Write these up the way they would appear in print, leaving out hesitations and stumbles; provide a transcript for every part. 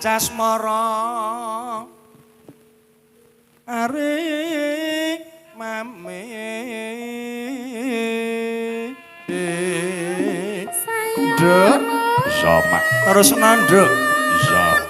Jasmara aring mame nduk somak terus nanduk iso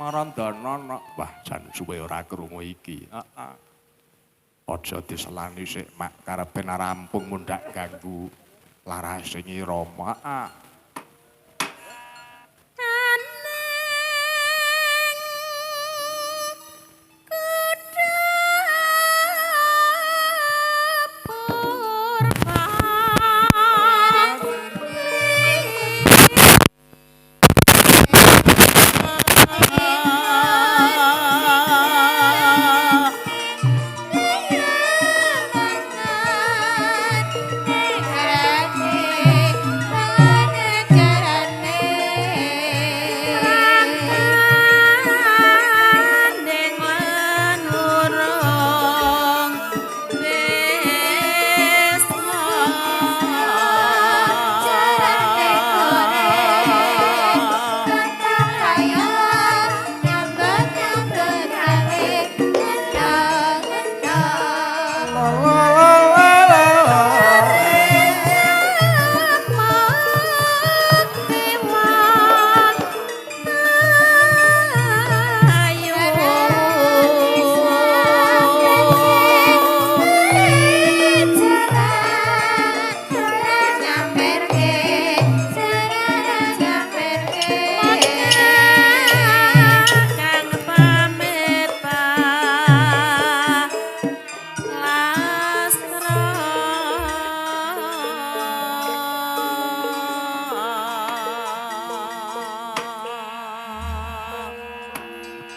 Marandana wah jan suwe ora krungu iki. Heeh. Aja diselani sik mak karepe rampung mundhak ganggu larase Nyi Rama. Heeh.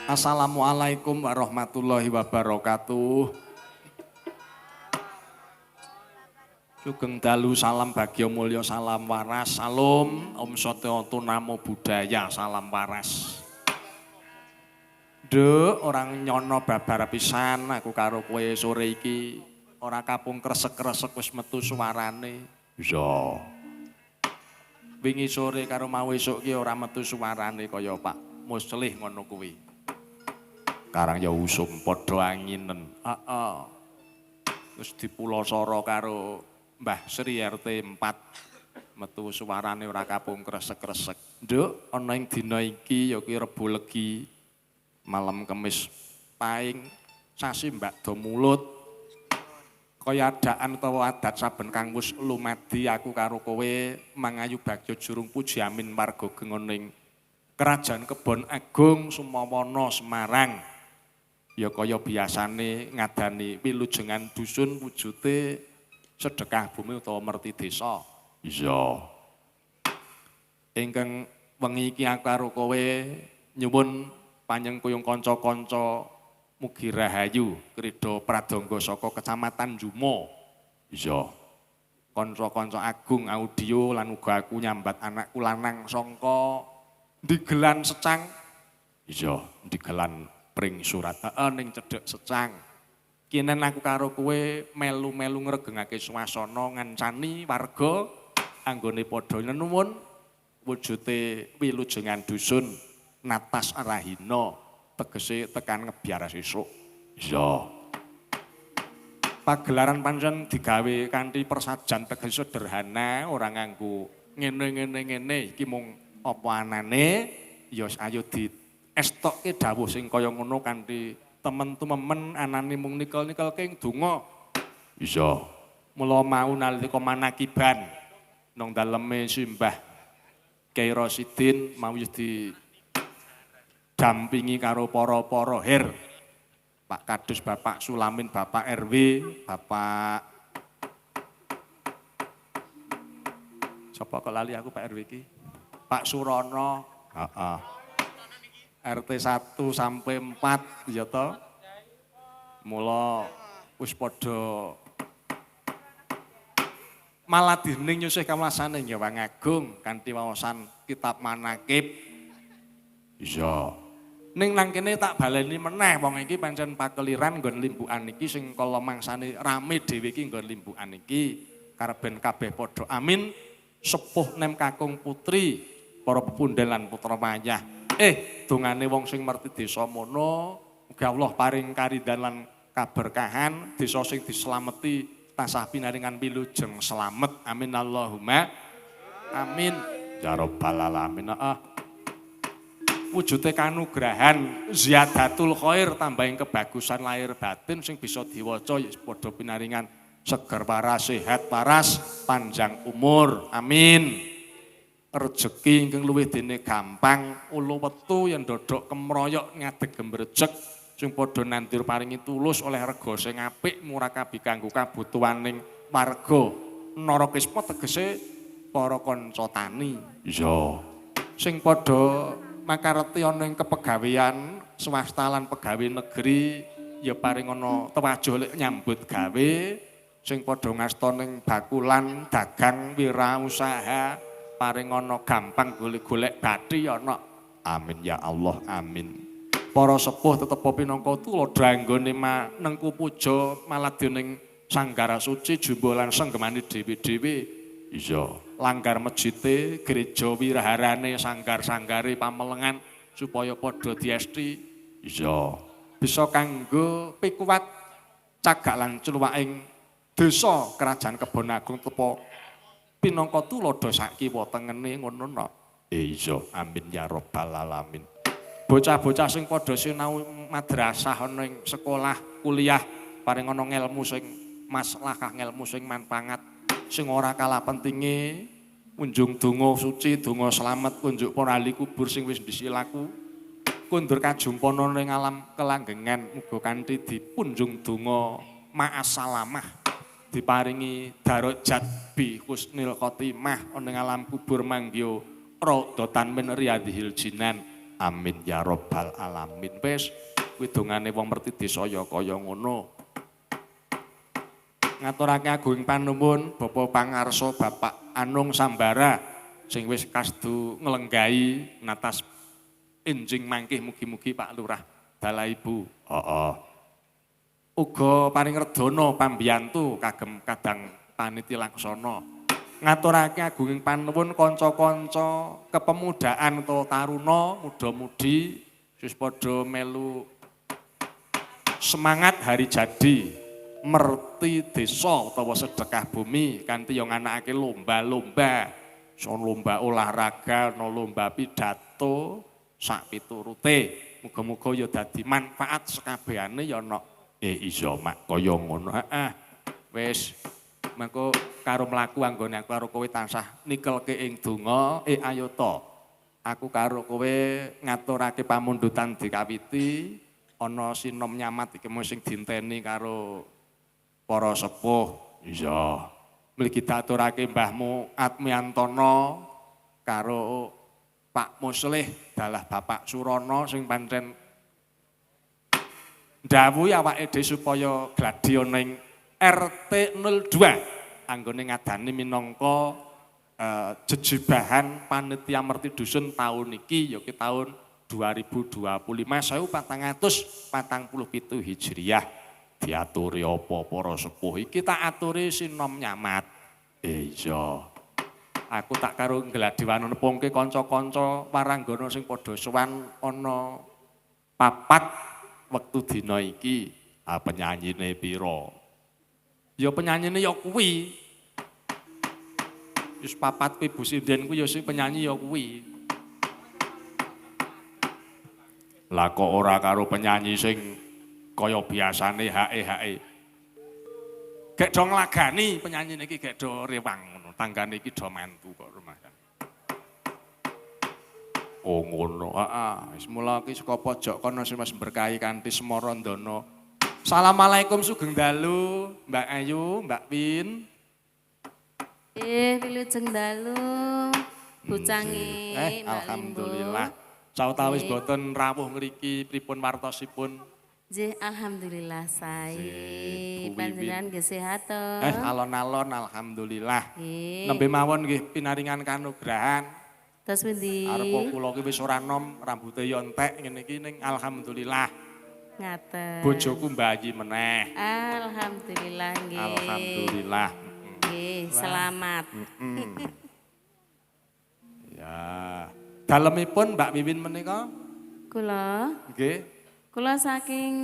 Assalamualaikum warahmatullahi wabarakatuh. Sugeng dalu salam bagya mulya salam waras. Salam Om Satya Namo Buddhaya salam waras. Nduk orang nyono babar pisan aku karo kowe sore iki ora kapung kresek-kresek wis metu suarane. Iya. Wingi sore karo mau esuk ki ora metu suarane kaya Pak Muslih ngono kuwi. Karang ya usum padha anginen. Heeh. Wis dipulosara karo Mbah Sri RT 4 metu suarane ora kapung kresek-kresek. Nduk ana ing dina iki ya kuwi Rebo Legi malam Kemis Paing sasi Mbak Do Mulut. Kaya adaan utawa adat saben kang wis lumadi aku karo kowe mangayu bagya jurung puji amin marga gengoning Kerajaan Kebon Agung Sumawana Semarang. Ya kaya biasane ngadani wilujengan dusun wujute sedekah bumi utawa merti desa. Iya. Ingkang wengi iki aku karo kowe nyuwun panjengkuyung kanca-kanca mugi rahayu krida pradangga saka Kecamatan Jumo. Iya. Kanca-kanca agung audio lan uga aku nyambat anakku lanang sangka Ndigelan Secang. Iya, Ndigelan pring surat ning cedhek Secang. Kinen aku karo kowe melu-melu ngregengake swasana ngancani warga anggone padha nyuwun wujute wilujengan dusun Natas Rahina tegese tekan ngebyar sesuk. Iya. Pagelaran pancen digawe kanthi persajan tegese sederhana, ora nganggo ngene iki mung apa anane ya ayo estokke dawuh sing kaya ngono kanthi temen-temen anane mung nikel-nikel king donga. Iya. Mula mau nalika manakiban nang daleme Simbah Kyai Rosidin mau di dampingi karo para her. Pak Kadus Bapak Sulamin, Bapak RW, Bapak sapa kok lali aku Pak RW iki? Pak Surono, heeh. RT 1 sampai 4 ya toh. Mula wis padha malah dening nyusih kamlasane Nyawang Agung kanthi wawasan kitab manakib. Iya. Ning nang kene tak baleni meneh wong iki pancen pakeliran nggon limbukan iki sing kala mangsane rame dhewe iki nggon limbukan iki kareben kabeh padha amin. Sepuh nem kakung putri para pepundhen lan putra wayah. Dongane wong sing merti desa mono, mugi Allah paring karidhan lan kaberkahan, desa sing dislameti tansah pinaringan wilujeng slamet. Amin Allahumma amin. Ya rabbal alamin. Wujude kanugrahan ziyadatul khair tambahing kebagusan lahir batin sing bisa diwaca ya padha pinaringan seger waras, sehat waras, panjang umur. Amin. Rezeki ingkang luwih dene gampang, ulu wetu yen ndodhok kemroyok ngadeg gembrejeg sing padha nantir paringi tulus oleh rega sing apik murakabi kanggo kabutuhaning warga. Narakisma tegese para kanca tani. Iya. Sing padha makareti ana ing kepegawaian swasta lan pegawai negeri ya paring ana tewajuh lek nyambut gawe sing padha ngasta ning bakulan dagang wirausaha paring ana gampang golek-golek bathi ana. Amin ya Allah, amin. Para sepuh tetep pinangka tuladha anggone manengku puja maladyaning sanggara suci jumbolan senggemane dhewe-dhewe. Iya, langgar mejite, gereja wiraharane, sanggar-sanggare pamelengan supaya padha diesti. Iya, bisa kanggo pikuwat cagak lan celuwaking desa Kerajaan Kebon Agung tepa pinangka tuladha sakiwa tengene ngono no. Iya, amin ya rabbal alamin. Bocah-bocah sing padha sinau madrasah ana ing sekolah, kuliah, paring ana ngelmu sing maslahah, ngelmu sing manpangat, sing ora kalah pentinge unjung donga suci, donga slamet, kunjuk parali kubur sing wis disilaku. Kundur kajumpana ning alam kelanggengan muga kanthi dipunjung donga ma'asalamah diparingi darajat bi husnil khotimah ning alam kubur manggya radatan min riyadhil jinan. Amin ya robbal alamin. Wis kuwi dongane wong merti desaya kaya ngono. Ngaturake agung panuwun Bapak Pangarso Bapak Anung Sambara sing wis kasdu nglenggahi natas enjing mangkih mugi-mugi Pak Lurah Dalah Ibu. Uga paring redana pambiyantu kagem kadang paniti laksana. Ngaturake agunging panuwun kanca-kanca kepemudaan utawa taruna muda-mudi wis padha melu semangat hari jadi merti desa utawa sedekah bumi kanthi yang nganakake lomba-lomba, son lomba olahraga, no lomba pidato, sak piturute. Muga-muga ya dadi manfaat sekabehane ya ana. Iya mak kaya ngono. Wis mengko karo mlaku anggone aku karo kowe tansah nikelke ing donga. Ayo to. Aku karo kowe ngaturake pamundutan dikawiti ana sinom nyamat iki sing dinteni karo para sepuh. Iya. Mligi diaturake Mbahmu Atmiantono karo Pak Muslih dalah Bapak Surono sing pancen ndhawuhi awake dhewe supaya gladi ana ing RT 02 anggone ngadani minangka jejebahan panitia merti dusun tahun iki ya ki tahun 2025 1447 Hijriah. Diaturi apa para sepuh iki tak aturi sinom nyamat. Iya. Aku tak karo ngladiwan nepungke kanca-kanca waranggana sing padha sowan ana papat wektu dina iki. Penyanyine pira? Ya penyanyine ya kuwi. Wis papat kuwi Bu Sinden kuwi ya sing penyanyi ya kuwi. Lah kok ora karo penyanyi sing kaya biasane hae. Gek do nglagani penyanyi iki gek do rewang ngono. Tanggane iki do mantu kok rumah. Oh ngono. Wis mulake saka pojok kono sing wis berkahi kanthi smarandana. Assalamualaikum sugeng dalu, Mbak Ayu, Mbak Win. Wilujeng dalu. Bucange alhamdulillah. Sawetawis boten rawuh ngriki pripun wartosipun? Nggih, alhamdulillah sae. Panjenengan nggih sehat to? Alon-alon alhamdulillah. Nembe mawon nggih pinaringan kanugrahan. Tos pundi? Arep kula ki wis ora nom, rambute yo entek ngene iki ning alhamdulillah. Ngaten. Bojoku mbayi meneh. Alhamdulillah nggih. Alhamdulillah. Nggih, selamat. Ya. Dalemipun Mbak Wiwin menika? Kula. Nggih. Kula saking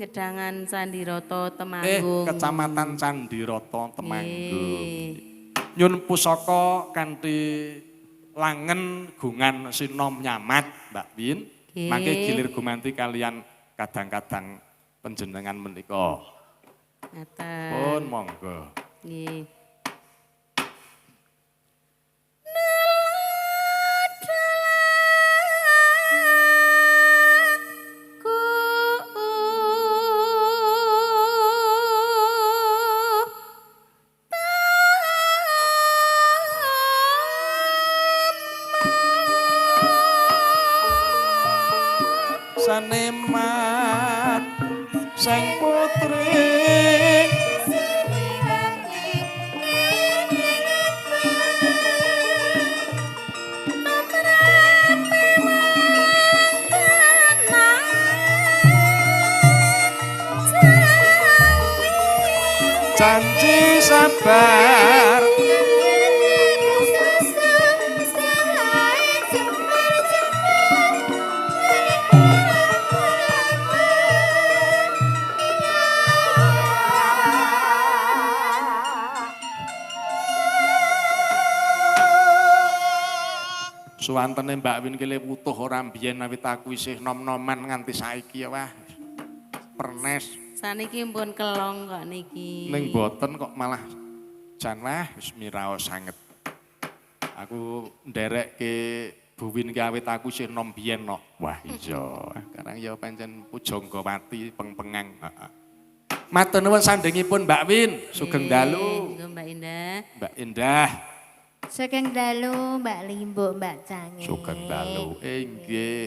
Gedangan Candiroto Temanggung. Kecamatan Candiroto Temanggung. Nyun pusaka kanthi langen gungan sinom nyamat Mbak Win. Mangke gilir gumanti kalian kadang-kadang panjenengan menika. Ngaten. Pun monggo. Nggih. Sanemat sang putri janji sabar suwantene Mbak Win kile wutuh ora mbiyen awit aku isih nom-noman nganti saiki ya wah. Pernes. Saniki pun kelong kok niki. Ning boten kok malah jan wah wis miraos sanget. Aku nderekke Bu Win ki awit aku isih nom biyen kok. Wah iya. Karang ya pancen Pujanggawati pengpengang. Matur nuwun sandhengipun Mbak Win, sugeng dalu. Mbak Indah. Mbak Indah. Sugeng dalu Mbak Limbo, Mbak Cange. Sugeng dalu. Nggih.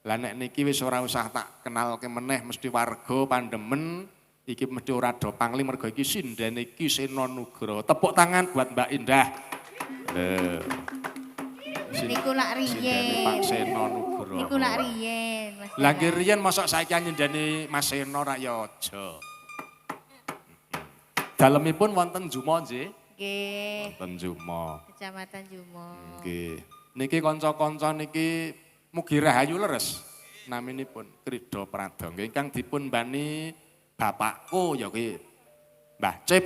Lah nek niki wis ora usah tak kenalke meneh mesti warga pandemen iki mesti ora do pangli mergo iki sindene iki Sena Nugroho. Tepuk tangan buat Mbak Indah. Niku lak Sindene Pak riyen. Sena Nugroho. Niku lak riyen. Mas Lah Dara. nggih riyen mosok saiki nyindene Mas Sena ra ya aja. Dalemipun wonten Jumo nggih. Nggih. Wonten Jumo. Kecamatan Jumo. Nggih. Niki kanca-kanca niki mugi rahayu leres. Naminipun Krida Pradangga ingkang dipun bani bapakku ya ki Mbah Cip.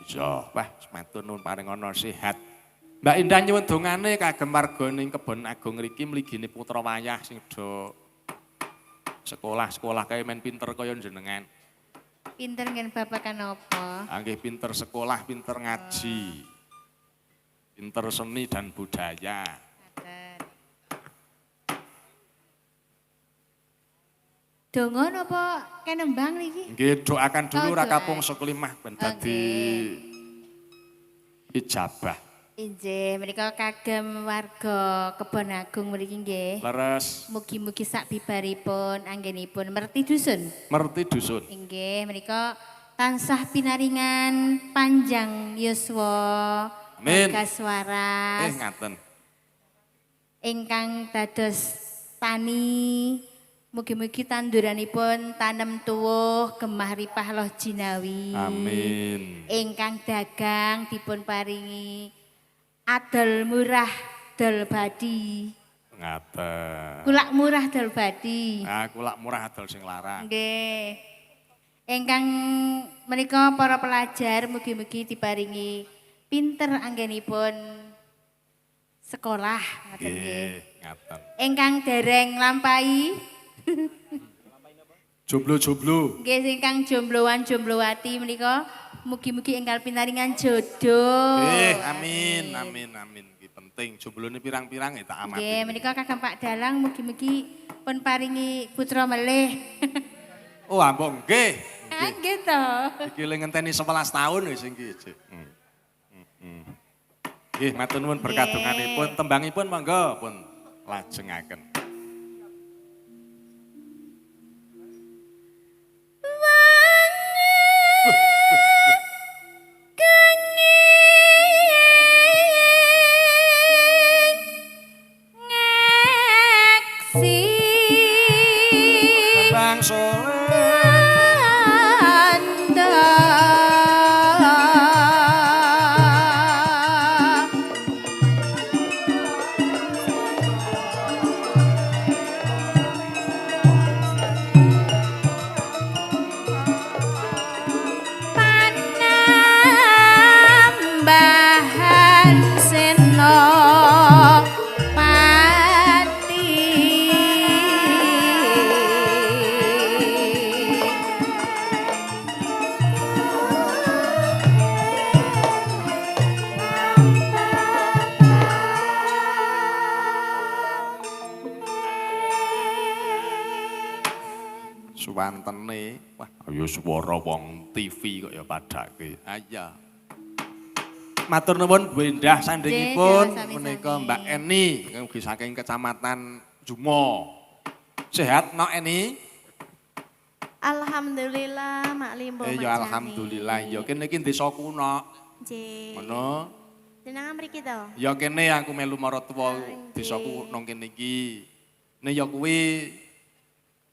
Iya, wah matur nuwun paring ana sehat. Mbak Indah nyuwun dongane kagem warga ning Kebon Agung mriki mligine putra wayah sing do sekolah kaya men pinter kaya jenengan. Pinter ngen babakan apa? Nggih pinter sekolah, pinter ngaji. Pinter seni dan budaya. Ngaten. Donga napa kenembang niki? Nggih doakan dulu Oh, Rakapung doa. Suklimah ben dadi ijabah. Injih, menika kagem warga Kebon Agung mriki nggih. Leres Mugi-mugi sak bibaripun anggenipun merti dusun. merti dusun. Inggih, menika tansah pinaringan panjang yuswa. Amin. Bagas waras. Ngaten. Ingkang dados tani mugi-mugi tanduranipun tanem tuwuh gemah ripah loh jinawi. Amin. Ingkang dagang dipun paringi adol murah dol badi. Ngaten. Kulak murah dol badi. Aku lak murah adol sing larang. Nggih. Ingkang menika para pelajar mugi-mugi diparingi pinter anggenipun sekolah ngoten nggih. Nggih, ngaten. Ingkang dereng lampahi Jomblo-jomblo. nggih ingkang jombloan jomblowati menika mugi-mugi enggal pinaringan jodoh. Amin, amin, amin. Iki penting. Jomblone pirang-pirang ya tak amati. Nggih, menika Kakang Pak Dalang mugi-mugi pun paringi putra melih. Oh, ampun nggih. Nggih to. Iki le ngenteni 11 tahun wis iki. Nggih, matur nuwun berkadunganipun, tembangipun monggo pun lajengaken. Tembang sore Panambahan Sena Pati. suwantene, wah ya swara wong TV kok ya padake. Aya. Matur nuwun Bu Indah sandingipun Nggih, sami-sami. menika Mbak Eni ugi saking Kecamatan Jumo. Sehat no Eni? Alhamdulillah Mak Limbo Mak Ya Jani. alhamdulillah ya kene iki desa kuno. Nggih. Ngono. Jenengan mriki to? Ya kene aku melu maratuwa desaku nang kene iki. Ne ya kuwi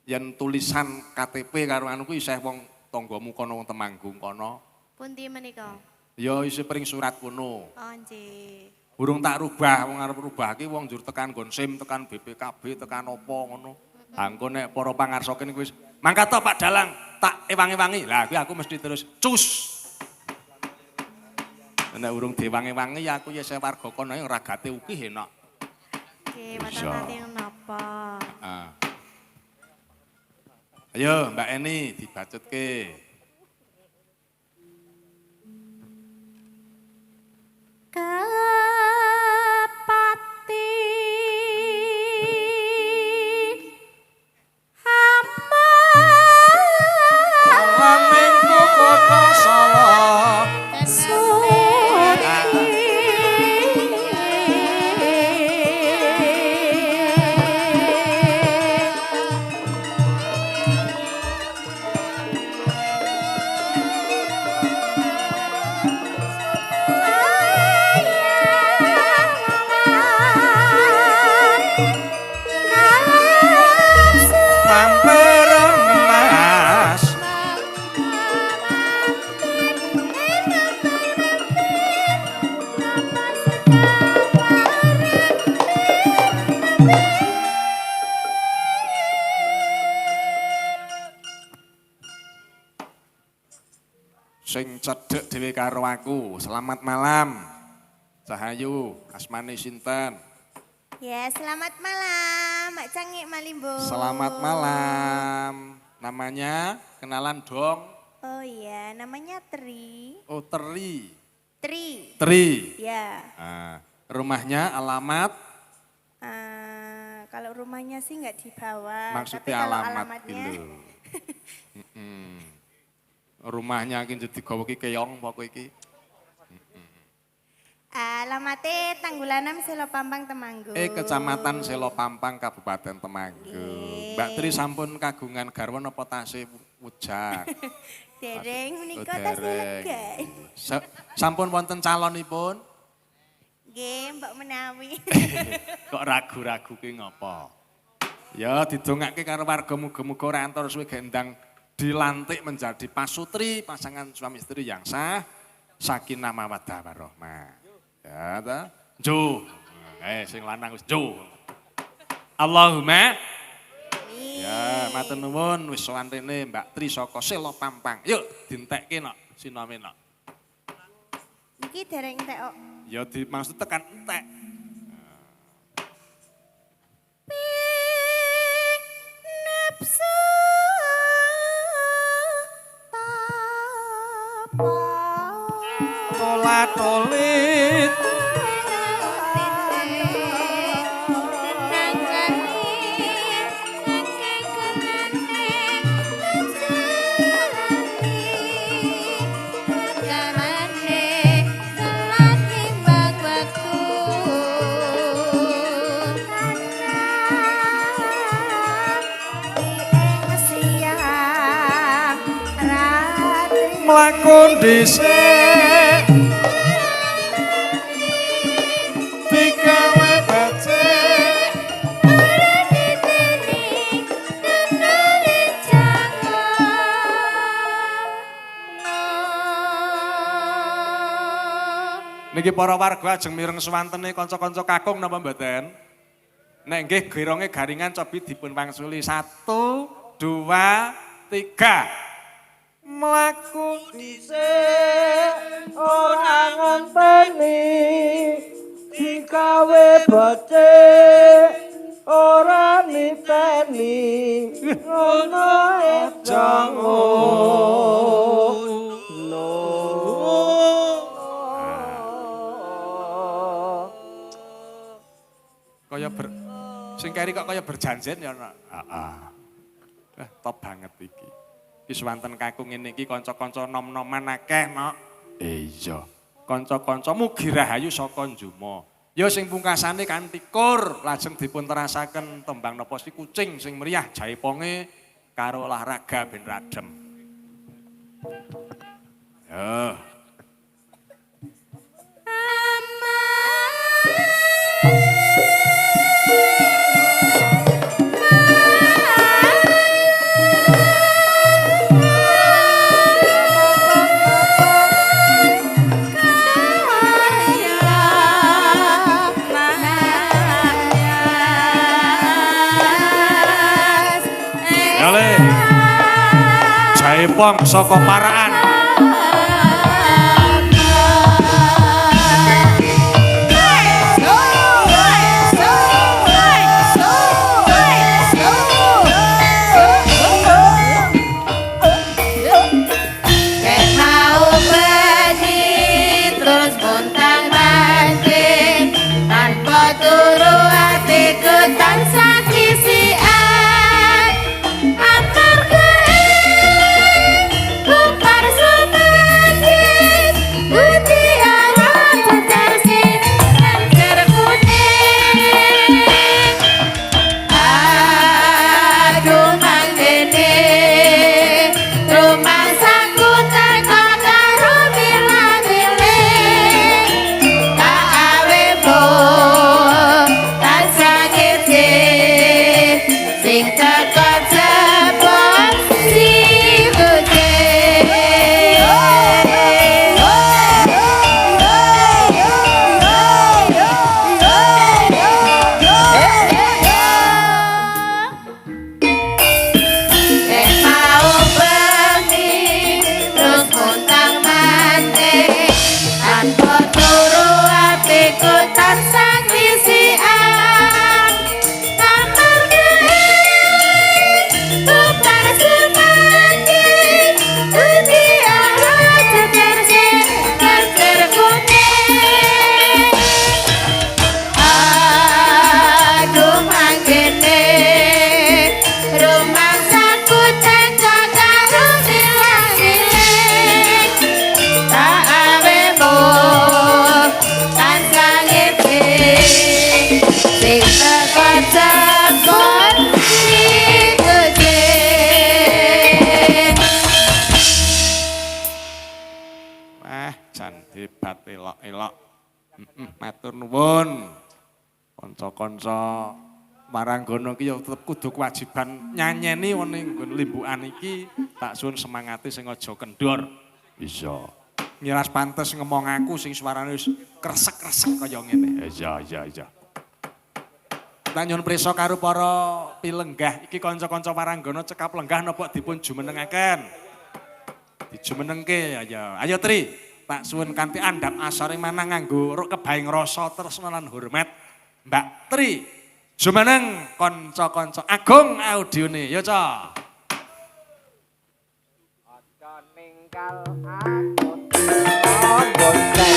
yen tulisan KTP karo anu kuwi isih wong tanggamu kono wong Temanggung kono. Pundi menika? Ya isih pring surat kono. Oh nggih. Urung tak rubah, wong arep rubahke wong njur tekan Gonsim, tekan BPKB, tekan opo ngono. Angko nek para pangarsa kene kuwi wis mangkat to Pak Dalang, tak ewangi-wangi. Lah kuwi aku mesti terus cus. Nek urung diwangi-wangi ya aku ya isih warga kono ora gate ukih enak. Nggih, mboten Bisa. nate napa. Ah. Ayo Mbak Eni dibacutke. Kepati Lamingku kota Solo. Suri sugih karo aku. Selamat malam. Cahayu, asmane sinten? Ya, selamat malam, Mak Cangik Malimbo. Selamat malam. Namanya kenalan dong. Oh iya, namanya Tri. Oh, Tri. Tri. Tri. Ya. Rumahnya alamat? Kalau rumahnya sih nggak dibawa. Maksudnya tapi kalau alamat alamatnya. gitu. Rumahnya iki jadi gawe iki keong apa iki? Alamatnya Tanggulanam Selo Pampang Temanggung. Kecamatan Selopampang Kabupaten Temanggung. Mbak Tri sampun kagungan garwa napa tasih wujak? Dereng menika Oh, tasih dereng. lega. Sampun wonten calonipun? Nggih, Mbak Menawi. Kok ragu-ragu ki ngopo? Ya didongake karo warga muga-muga ora antar suwe gendang dilantik menjadi pasutri pasangan suami istri yang sah sakinah mawaddah warahmah. Ya ta? Jo. Sing lanang wis jo. Allahumma ya, matur nuwun wis sowan rene Mbak Tri saka Selopampang. Yuk dintekke nok sinome nok. Iki dereng entek kok. Ya dimaksud tekan entek. Nafsu tapa. Tolat-tolit mlakon dhisik digawe becik niki para warga ajeng mireng swantene kanca-kanca kakung napa mboten? Nek nggih gironge garingan cobi dipun wangsuli 1 2 3 mlaku dhisik ora ngonteni digawe becik ora niteni ngono aja ngono. kaya sing keri kok kaya berjanjen ya ana. Top banget iki. Iki swanten kakung ngene iki kanca-kanca nom-noman akeh, Nok. Iya. Kanca-kanca mugi rahayu saka Njuma. Ya sing pungkasane kanthi kur lajeng dipun terasaken tembang napa si kucing sing meriah jaiponge karo olahraga ben radem. Ya. Jaipong saka Paraan. Para nuwun. Kanca-kanca Maranggono iki ya tetep kudu kewajiban nyanyeni wene nggon limbukan iki. Tak suwun semangate sing aja kendor. Bisa. Nyiras pantes ngomong aku sing suarane wis kresek-kresek kaya ngene. Iya. Tak nyuwun prisa karo para pilenggah iki kanca-kanca Maranggono cekap lenggah napa dipun jumenengaken. Dijumenengke ayo. Ayo Tri, tak suwun kanthi andhap asore manang nganggo kebaing rasa tresna lan hormat. Mbak Tri, jumeneng kanca-kanca agung audione. Yo, Ca. Aja ninggal aku bonceng.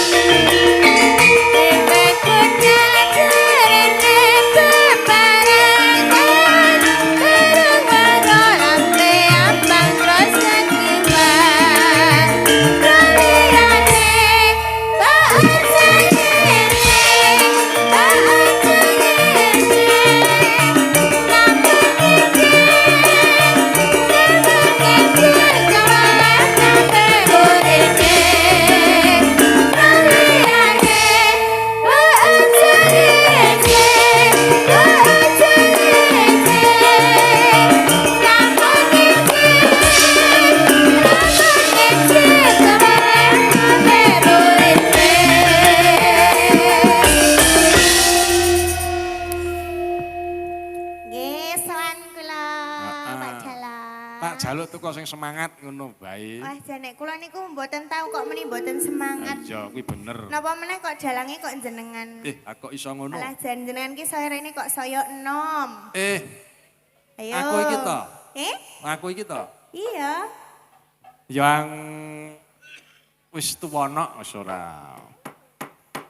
Sing semangat ngono bae. Wah, janek kula niku mboten tahu kok meni mboten semangat. Iya, kuwi bener. Napa meneh kok dalange kok jenengan? Kok iso ngono? Alah jenengan ki soirene kok saya enom. Ayo. Aku iki to. Aku iki to. Iya. Yang wis tuwana wis ora.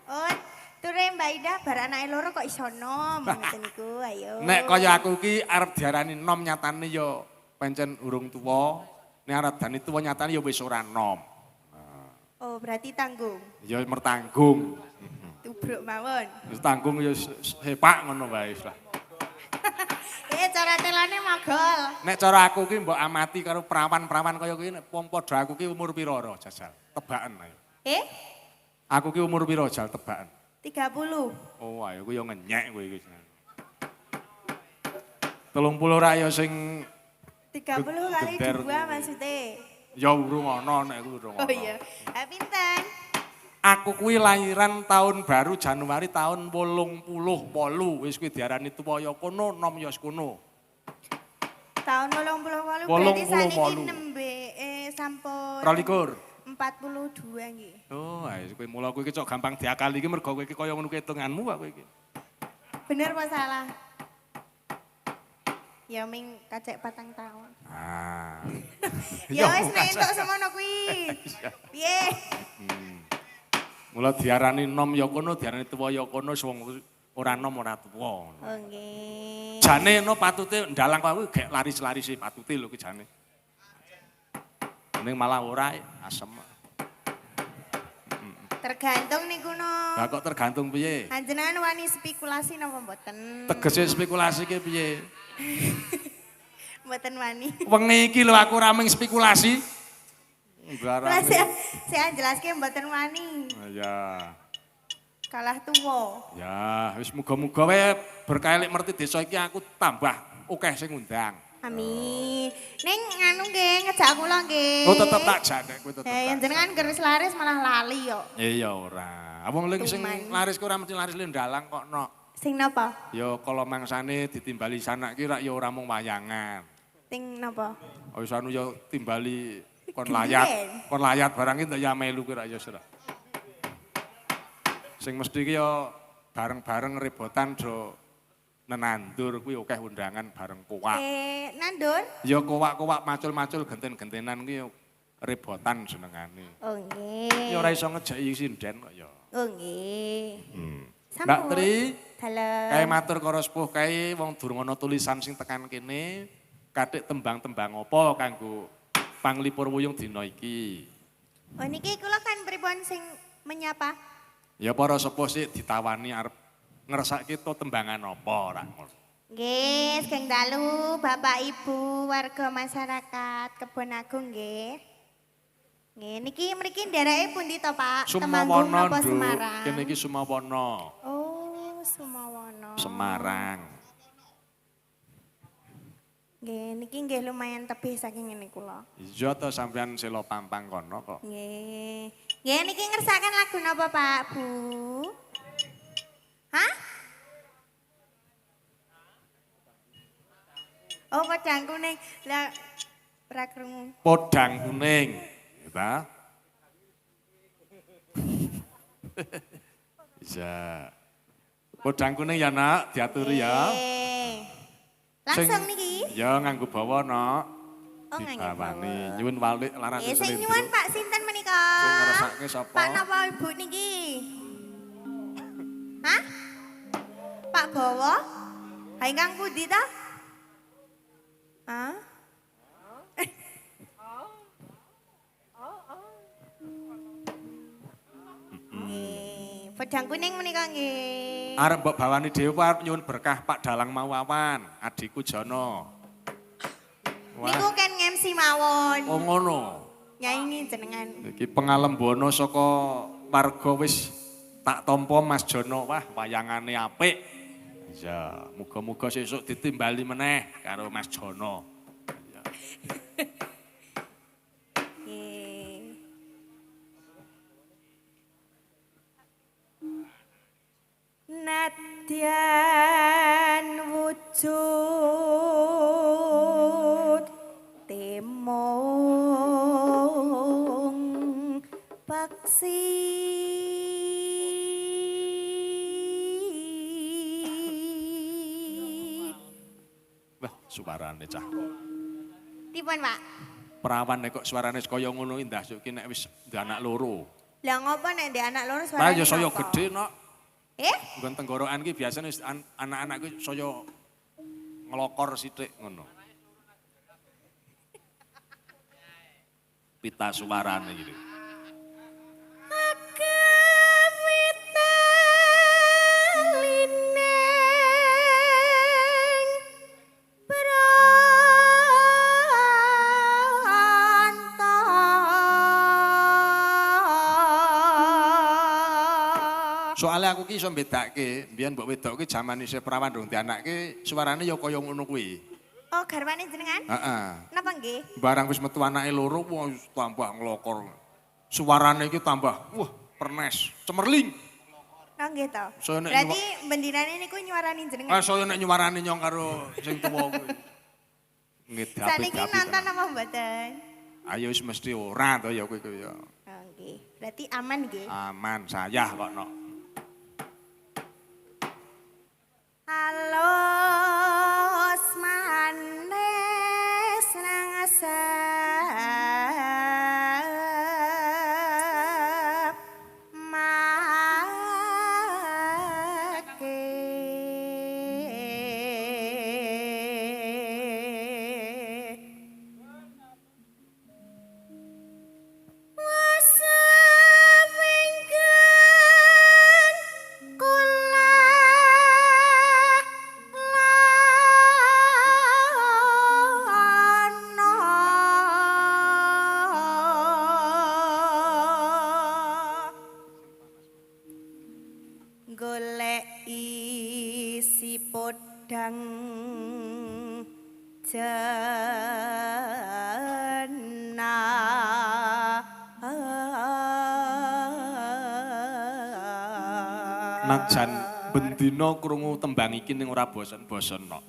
Oh, ture Mbak Ida bar anake loro kok iso nom ngoten niku. Ayo. Nek kaya aku ki arep diarani nom nyatane ya pancen urung tuwa, nek arep dani tuwa nyatane ya wis ora nom. Oh, berarti tanggung. Ya mertanggung. Tubruk mawon. Wis tanggung ya sepak ngono wae wis lah. Cara telane magol. Nek cara aku ki mbok amati karo perawan-perawan kaya kuwi nek wong padha aku ki umur pira ora jajal? Tebaken ayo. Aku ki umur pira jajal tebaken? 30. Oh, ayo kuwi yo ngenyek kowe iki. 30 ra ya sing 30 kali 2 maksudnya. Ya urung ana nek kuwi urung ana. Oh iya. Pinten? Aku kuwi lahiran tahun baru Januari tahun 88. Wis kuwi diarani tuwa ya kono, nom ya kono. Tahun 88 berarti saniki nembe sampun 22. 42 nggih. Oh, ae kowe mula kowe iki cok gampang diakali iki mergo kowe iki kaya ngono hitunganmu kok kowe iki. Bener apa salah? Ya ming kacek 4 tahun. Ya wis nek entuk semono kuwi. Piye? Mula diarani nom ya kono, diarani tuwa ya kono, wong ora nom ora tuwa. Oh nggih. Jane no patute ndalang kuwi gek laris-larisi patute lho ki jane. Ning malah ora asem. Tergantung niku no. Lah kok tergantung piye? Panjenengan wani spekulasi napa mboten? Tegese spekulasi ki piye? Mboten wani. Wengi iki lho aku ora mung spekulasi. Lah saya jelaske mboten wani. Ya. Kalah tuwa. Ya, wis muga-muga wae berkah lek merti desa iki aku tambah akeh sing ngundang. Amin. Ning nganu nggih ngejak kula nggih. Oh tetep tak jak kowe tetep. Yen jenengan geris laris malah lali yo. Iya ora. Wong ling sing laris ku ora mesti laris le ndalang kok no. Sing napa? Ya kala mangsane ditimbali sanak ki rak ya ora mung wayangan. Ting napa? Wis anu ya timbali kon layat barang iki ya melu ki rak ya ora. Sing mesti ki ya bareng-bareng rebotan do nenandur kuwi akeh undangan bareng kowak. Nandur? Ya kowak-kowak macul-macul genten-gentenan kuwi rebotan jenengane. Oh nggih. Ya ora iso ngejeki sinden kok ya. Oh nggih. Mbak Tri, dalem. kae matur karo sepuh kae wong durung ana tulisan sing tekan kene, kathik tembang-tembang apa kanggo panglipur wuyung dina iki. Oh niki kula kan pripun sing menyapa? Ya para sepuh sik ditawani arep ngersake to tembangan apa ora ngono. Nggih, Geng Dalu, Bapak Ibu, warga masyarakat Kebon Agung nggih. Nggih, niki mriki ndereke pundi to, Pak? Sumawana, Temanggung napa Nduk. Semarang? Kene iki Sumawana. Oh, Sumawana. Semarang. Nggih, niki nggih lumayan tebih saking ngene kula. Iya to sampean selo pampang kono kok. Nggih. Nggih, niki ngersakaken lagu napa, Pak, Bu? Hah? Oh, Podang Kuning. Lah ora krungu. Podang kuning. Gitu. Bisa. Podang kuning ya nak, diaturi ya. Nggih. Langsung Sing- niki. Ya nganggo bawa nak. Oh, nganggo Dibawani. bawa. Nyuwun walik laras Nggih, sing selindro. nyuwun Pak sinten menika? Sing ngersake sapa? Pak napa Ibu niki? Hah? Pak Bowo? Ha ingkang pundi ta? Hah? Nggih, Podang Kuning menika nggih. Arep mbok bawani dhewe arep nyuwun berkah Pak Dalang Mawawan, adikku Jono. Niku kan MC mawon. Oh ngono. Nyanyi jenengan. Iki pengalembono saka warga wis tak tampa Mas Jono. Wah, wayangane apik. Ya, muga-muga sesuk ditimbali meneh karo Mas Jono. Ya. Nggih. Nadyan wujud temong paksi Wah, suarane cah. Dipun, Pak? Perawan kok suarane kaya ngono indah sok nek wis ndek anak loro. Lah ngopo nek ndek anak loro Lah suarane? ya saya ngopo? gedhe nok. Eh? Nggon tenggorokan ki biasane wis anak-anak ki saya ngelokor sithik ngono. Pita suarane gitu. Soalnya aku ki iso mbedake, mbiyen mbok wedok ki jaman isih perawan durung dianakke, suarane ya kaya ngono kuwi. Oh, garwane jenengan? Heeh. Napa nggih? Barang wis metu anake loro, wah tambah nglokor. Suarane iki tambah, wah pernes, cemerling. Oh, nggih to. Saya nek Berarti bendirane niku nyuarani jenengan. Ah saya nek nyuwarani nyong karo sing tuwa kuwi. Ngedapi. Saniki nonton apa mboten? Ayo wis mesti ora to ya kowe ya. Oh, nggih. Berarti aman nggih. Aman, sayah kok nok. Halos manes nang asap make wasapingkan kula golek isi podang jana Najan bendina krungu tembang iki ning ora bosen-bosen nok.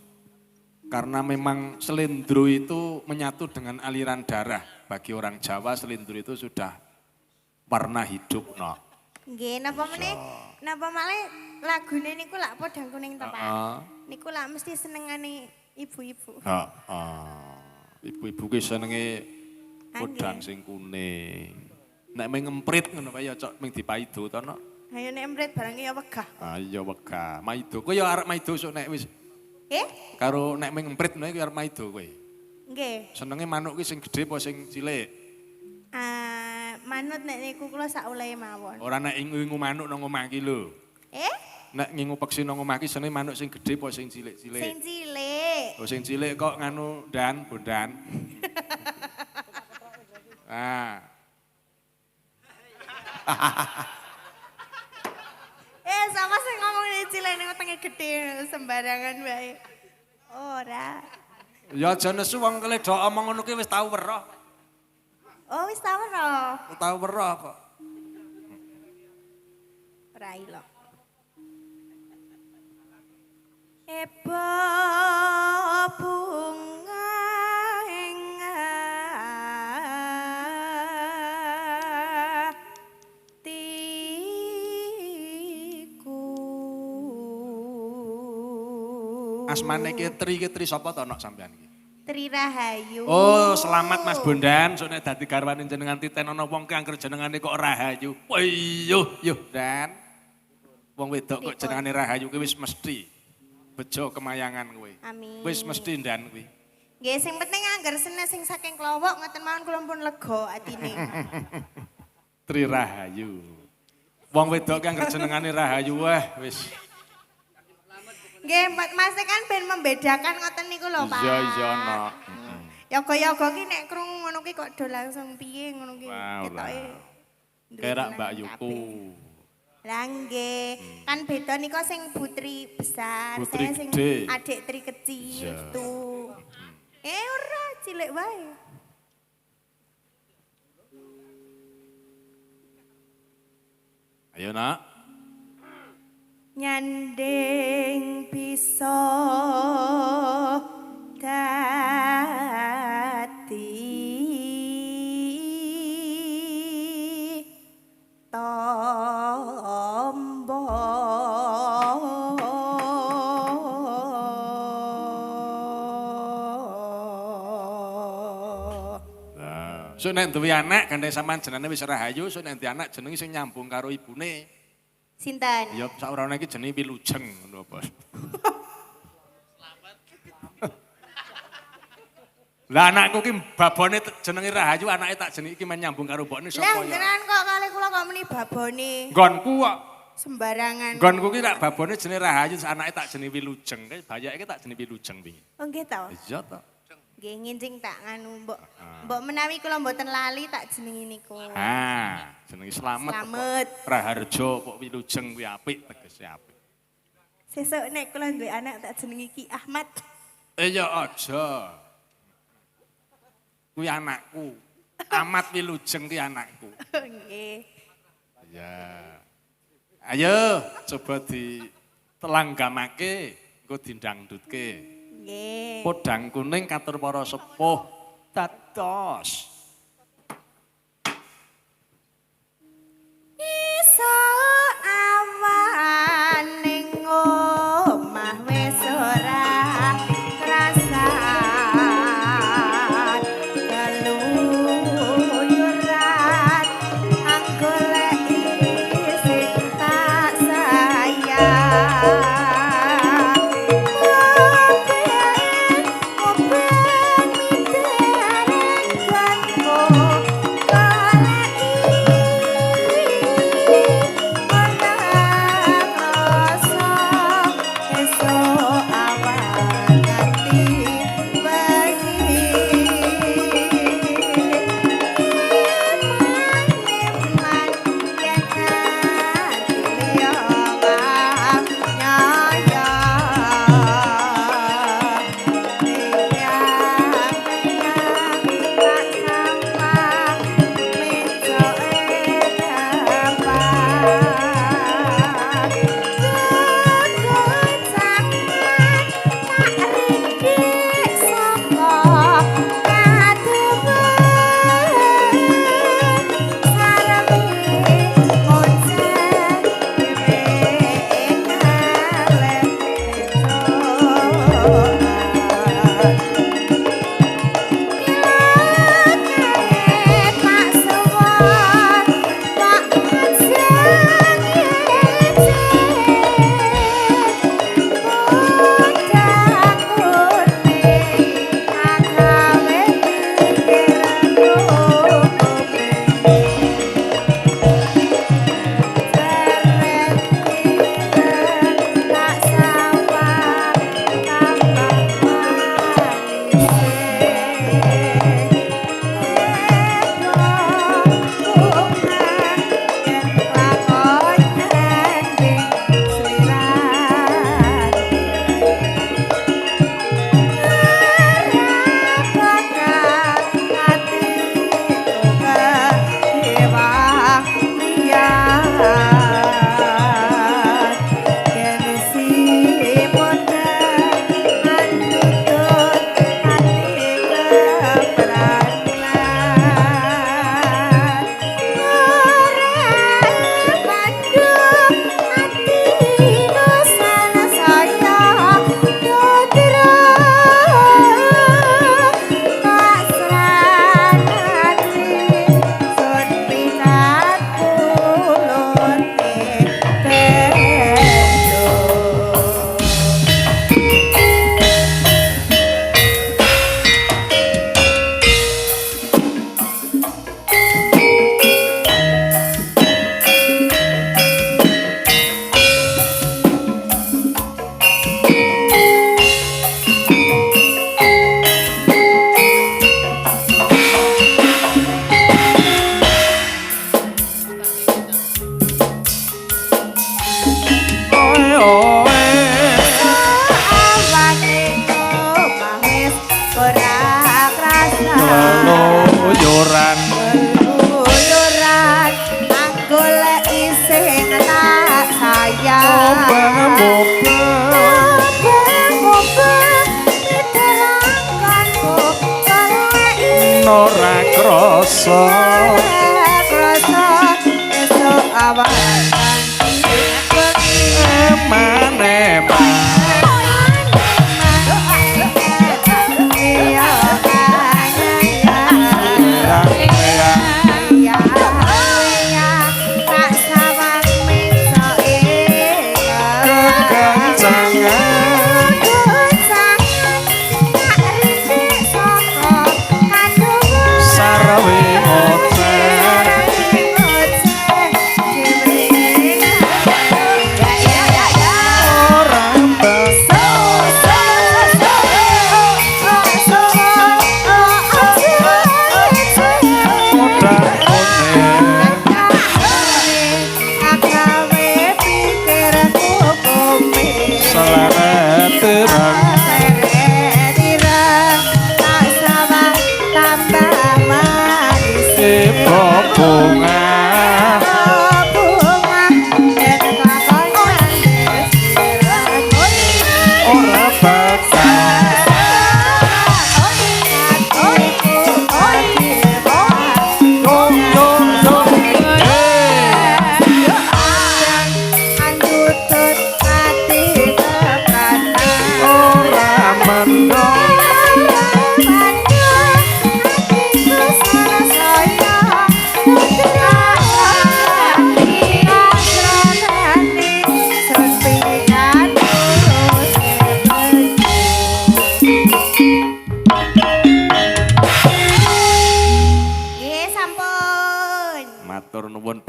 Karena memang selendro itu menyatu dengan aliran darah. Bagi orang Jawa selendro itu sudah warna hidup nok. nggih napa meneh napa malih lagune niku lak podang kuning to Pak Heeh. niku lak mesti senengane ibu-ibu Ibu-ibu ki senenge podang sing kuning. Nek meng emprit ngono kae ya cok ming dipaido to nok. ayo nek emprit barangnya ya wegah Ah iya wegah. Maido. Kowe ya arep maido sok nek wis karo nek ming emprit ngono iki arep maido kowe. nggih Senenge manuk ki sing gedhe apa sing cilik? manut nek niku kula sak olehe mawon Ora nek ingu manuk nang omah ki lho. Nek ngingu peksi nang omah ki senenge manuk sing gedhe apa sing cilik-cilik? sing cilik Oh sing cilik kok nganu dan bondan. Ah. Sama sing ngomong ini cilik ning wetenge gedhe sembarangan wae. Ora. Ya aja nesu wong keledok omong ngono ki wis tau weruh. Oh, wis tau ora? Tau weruh kok. Ora ilok. Eba bunga Asmane ki Tri sapa to nok sampean ki? Tri Rahayu. Oh, selamat Mas Bondan, sok nek dadi garwane jenengan titen ana wong ki angger jenengane kok Rahayu. Wih, yo Dan. Wong wedok kok jenengane Rahayu ki wis mesti bejo kemayangan kowe. Amin. Wis mesti ndan kuwi. Nggih, sing penting angger sene sing saking klowok ngoten mawon kula pun lega atine. Tri Rahayu. Wong wedok ki angger jenengane Rahayu wis. Nggih, Mas kan ben membedakan ngoten niku lho, Pak. Iya no. Yoga-yoga ki nek krungu ngono ki kok do langsung piye ngono ki. Ketoke. Kerak Mbak Yuku. Lah nggih, kan beda nika sing putri besar, Putri saya sing gede. adik tri kecil itu. Ora cilik wae. Ayo nak. Nyanding bisa dadi tombo. So nek duwe anak gandeng sampean jenenge wis Rahayu, so nek duwe anak jenenge sing nyambung karo ibune. Sinten? Ya saurane iki jenenge Wilujeng ngono apa. Lah anakku ki babone jenenge Rahayu, anake tak jenenge iki men nyambung karo mbokne Lah sapa ya? jenengan kok kali kula kok muni babone Nggonku kok sembarangan. nggonku ki tak babone jenenge Rahayu, anake tak jenenge Wilujeng. Bayake tak jenenge Wilujeng wingi. Oh nggih to. Iya to. Nggih ngincing tak nganu mbok menawi kula mboten lali tak jenengi niku. Ah, jenenge Slamet. Slamet. Raharjo kok Wilujeng kuwi apik tegese apik. Sesuk nek kula duwe anak tak jenengi Ki Ahmad. Ya aja. Kuwi anakku. Ahmad Wilujeng ki anakku. Nggih. Ya. Ayo coba ditelanggamake, engko dindangdutke. Nggih. Podang kuning katur para sepuh dados. Iso awan ning omah wis ora krasan keluyuran anggoleki sing tak sayang. Ngobrol krasa Krasa esuk awan maneh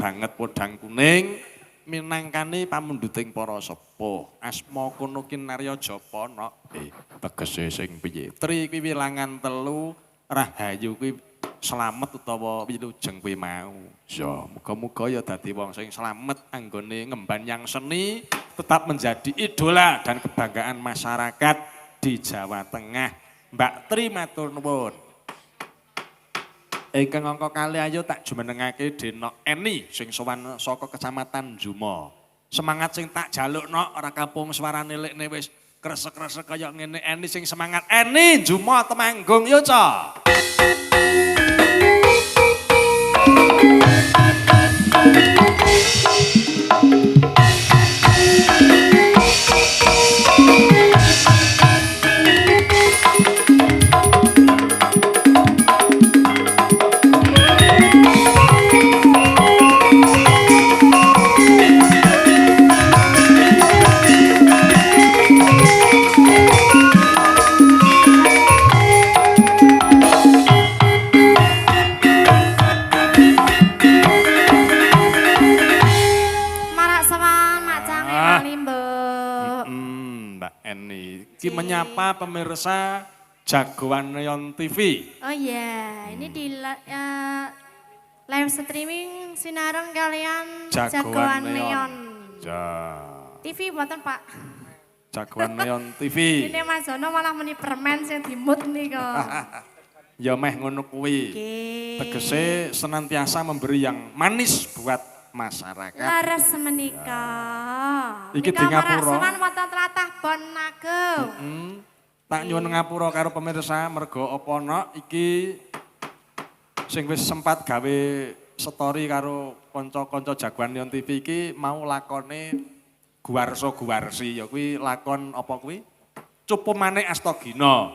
banget podang kuning minangkani pamunduting para sepuh asma kono kinarya Japana tegese sing piye Tri kuwi wilangan 3 Rahayu kuwi slamet utawa wilujeng kuwi mau ya muga-muga ya dadi wong sing slamet anggone ngemban yang seni tetap menjadi idola dan kebanggaan masyarakat di Jawa Tengah Mbak Tri matur nuwun ingkang angka kali ayo tak jumenengake Denok Eni sing sowan saka Kecamatan Jumo. Semangat sing tak jalukno ora kampung suarane lekne wis kresek-kresek kaya ngene Eni sing semangat Eni Jumo Temanggung yo ca. Menyapa pemirsa Jagoan Neon TV. Oh iya, ini di live streaming sinareng kalian Jagoan Neon. TV buatan Pak. Jagoan Neon TV. Ini Mas Jono malah meni permen sing dimut nih kok. Ya meh ngono kuwi. Tegese senantiasa memberi yang manis buat masyarakat. Laras menika. Iki di ngapura. Seman wonten tlatah Bon Nagem. Tak nyuwun ngapura karo pemirsa mergo apa ana iki sing wis sempat gawe story karo kanca-kanca Jagoan Neon TV iki mau lakone Guwarsa-guwarsi ya kuwi lakon apa kuwi? Cupumane Astagina.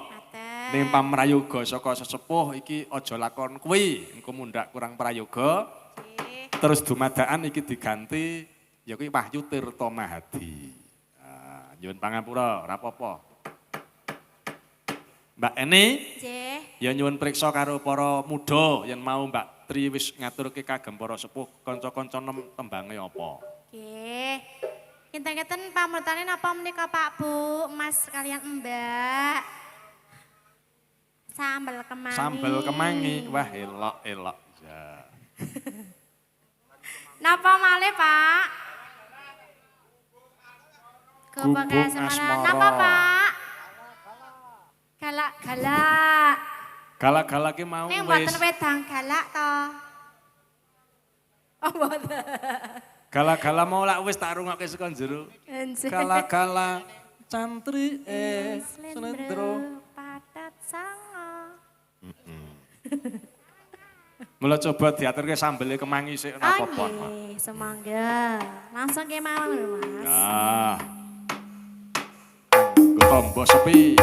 Ning pamrayoga saka sesepuh iki aja lakon kuwi, engko mundhak kurang prayoga. Terus dumadakan iki diganti ya kuwi Wahyu Tirta Mahadi. Nah, nyuwun pangapura, ora apa-apa. Mbak Eni, ya nyuwun priksa karo para muda yen mau Mbak Tri wis ngaturke kagem para sepuh kanca-kanca tembange apa. Nggih. Kinten-kinten pamrentane napa menika Pak Bu, Mas kalian Mbak. Sambel kemangi. Sambel kemangi, wah elok-elok. Ya. Napa malih Pak? Gubuk Asmara. Napa Pak? Galak-galak. Galak-galak ki mau wis. Ning mboten wedang galak to. Oh mboten. Galak-galak mau lak wis tak rungokke saka jero. Galak-galak cantri slendro patat sanga. Mula coba diaturke sambelnya kemangi sik Oh napa-apa. nggih, semangga. Langsung ke mawon lho, Mas. Nah. Nggo tombo sepi.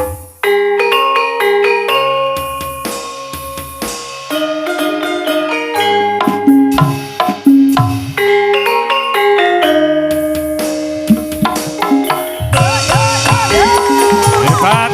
Hebat.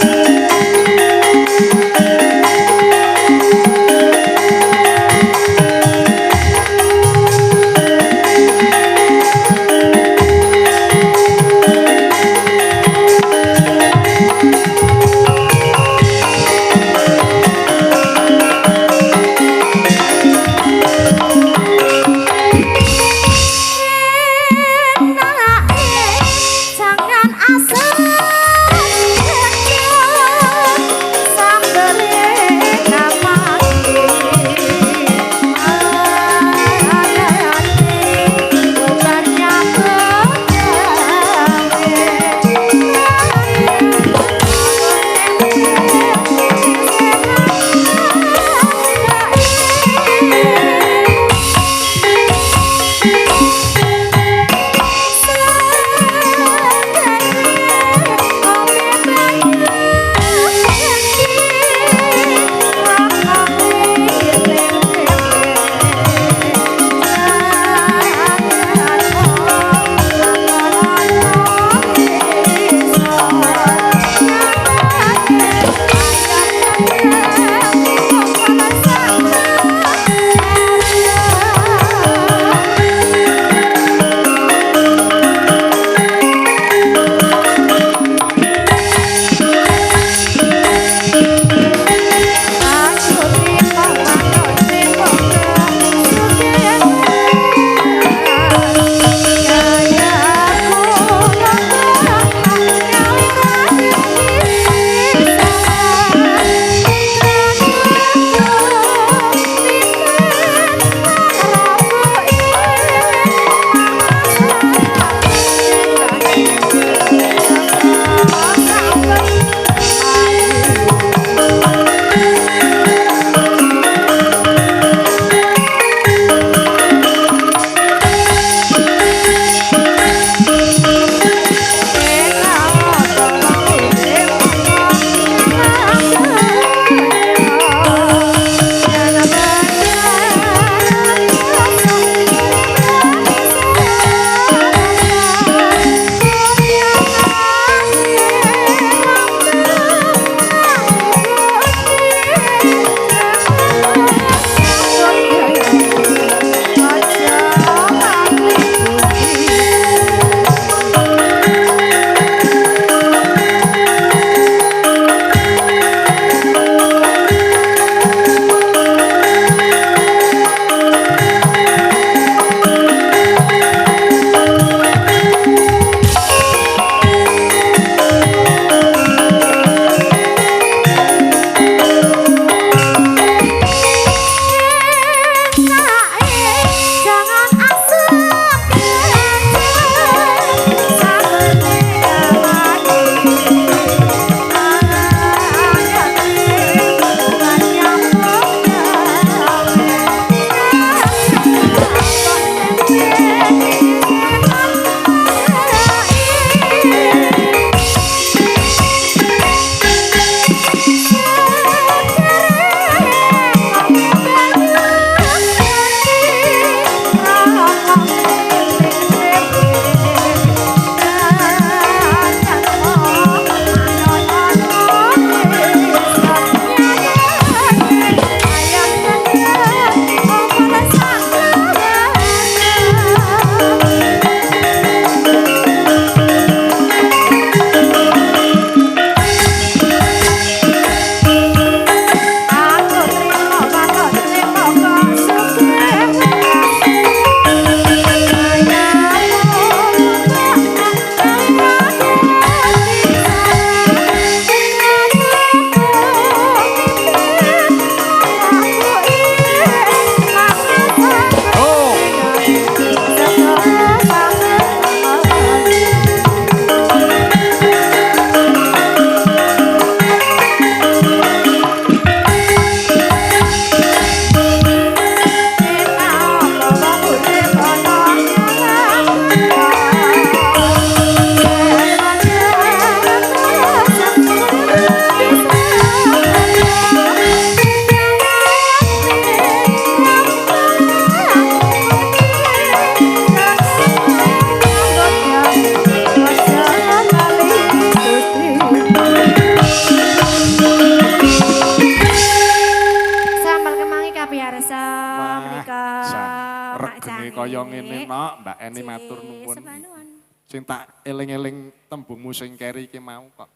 ngene nok, Mbak Eni matur nuwun. Sebelah nuwun. Sing tak eling-eling tembungmu sing keri iki mau kok.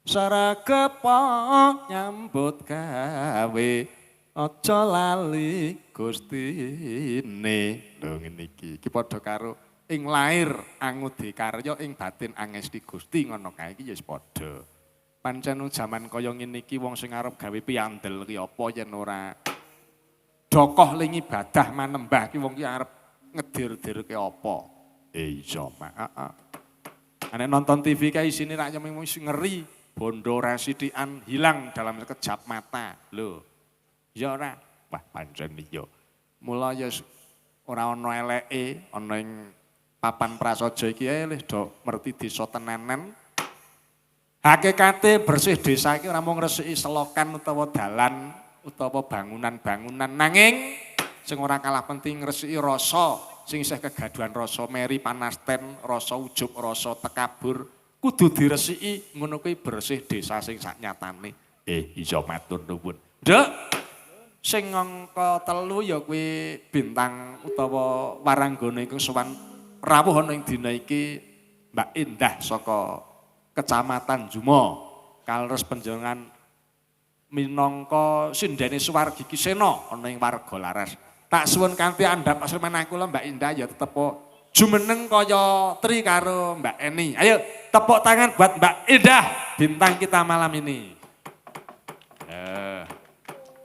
Saragepa nyambut gawe aja lali Gustine. Lho ngene iki. Iki padha karo ing lair angudi karya ing batin angesti Gusti ngono kae iki ya wis padha. Pancen jaman kaya ngene iki wong sing arep gawe piandel ki apa yen ora dokoh ling ibadah manembah ki wong ki arep ngedir-dirke apa. Iya, Mak. Nek nonton TV kae isine rakyat wis ngeri, bondo rasidikan hilang dalam sekejap mata. Lho. Ya ora. Wah, pancen iya. Mula ya ora ana eleke ana ing papan prasaja iki ae wis do merti desa tenanan. Hakikate bersih desa iki ora mung ngresiki selokan utawa dalan utawa bangunan-bangunan nanging sing ora kalah penting ngresiki rasa sing isih kegaduhan rasa meri panasten, rasa ujug, rasa tekabur kudu diresiki ngono kuwi bersih desa sing saknyatane. Iya matur nuwun. Nduk sing angka 3 ya kuwi bintang utawa waranggana iku sowan rawuh ana ing dina iki Mbak Indah saka Kecamatan Jumo, kaleres panjenengan minangka sindene Suwargi Kisena ana ing warga laras. Tak suwun kanthi andhap asremen kula Mbak Indah ya tetep jumeneng kaya tri karo Mbak Eni. Ayo tepuk tangan buat Mbak Indah bintang kita malam ini.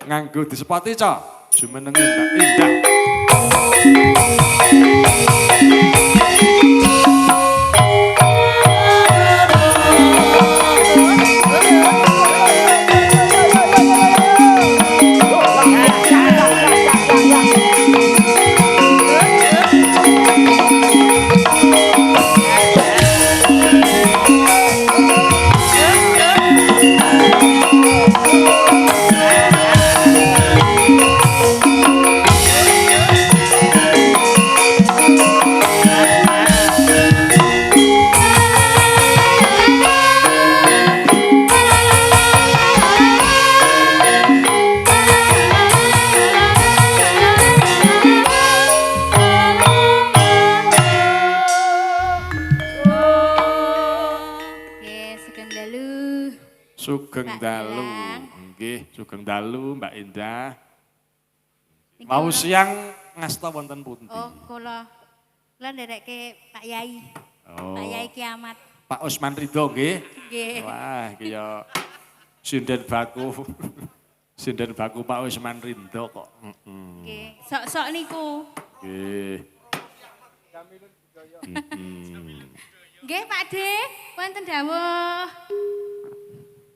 Nganggo disepoti cok jumenenge Mbak Indah. Sugeng dalu, nggih, sugeng dalu Mbak Indah. Mau siang ngasta wonten pundi? Oh, kula nderekke Pak Yai. Oh. Pak Yai Kiamat. Pak Usman Ridho nggih. Nggih. Wah, iki ya sinden baku. Sinden baku Pak Usman Ridho kok. Nggih, sok-sok niku. Nggih. Nggih, Pak De, wonten dawuh.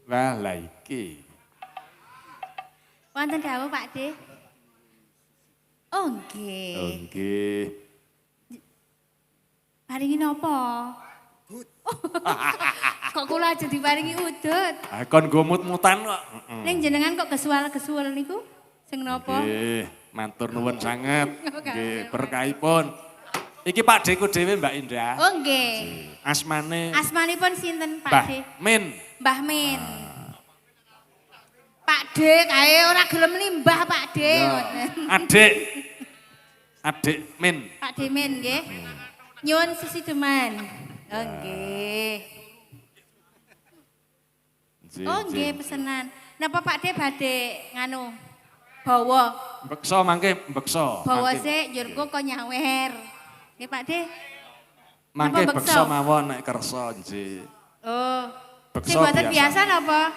Wah, lah iki. Wonten dawuh Pak De. Oh, nggih. Oh, nggih. Paringi napa? Kok kula aja diparingi udut? Ah, kon nggo mut-mutan kok. Ning jenengan kok gesual-gesual niku? Sing napa? Nggih, matur nuwun sanget. Nggih, berkahipun. Iki Pak Deku dhewe Mbak Indah. Oh, nggih. Asmane Asmanipun sinten Pak Mbah De? Min. Mbah Min. Pak De kae ora gelem limbah Pak De. Adik. Adik Min. Pak De Min nggih. Nyuwun sesideman. Oh nggih. Oh nggih pesenan. Napa Pak De badhe nganu bawa? Beksa mangke beksa. Bawa sik njurku kok nyawer. Nggih Pak De. Mangke Napa beksa mawon nek kersa nggih. Oh. Beksa Sing mboten biasa napa?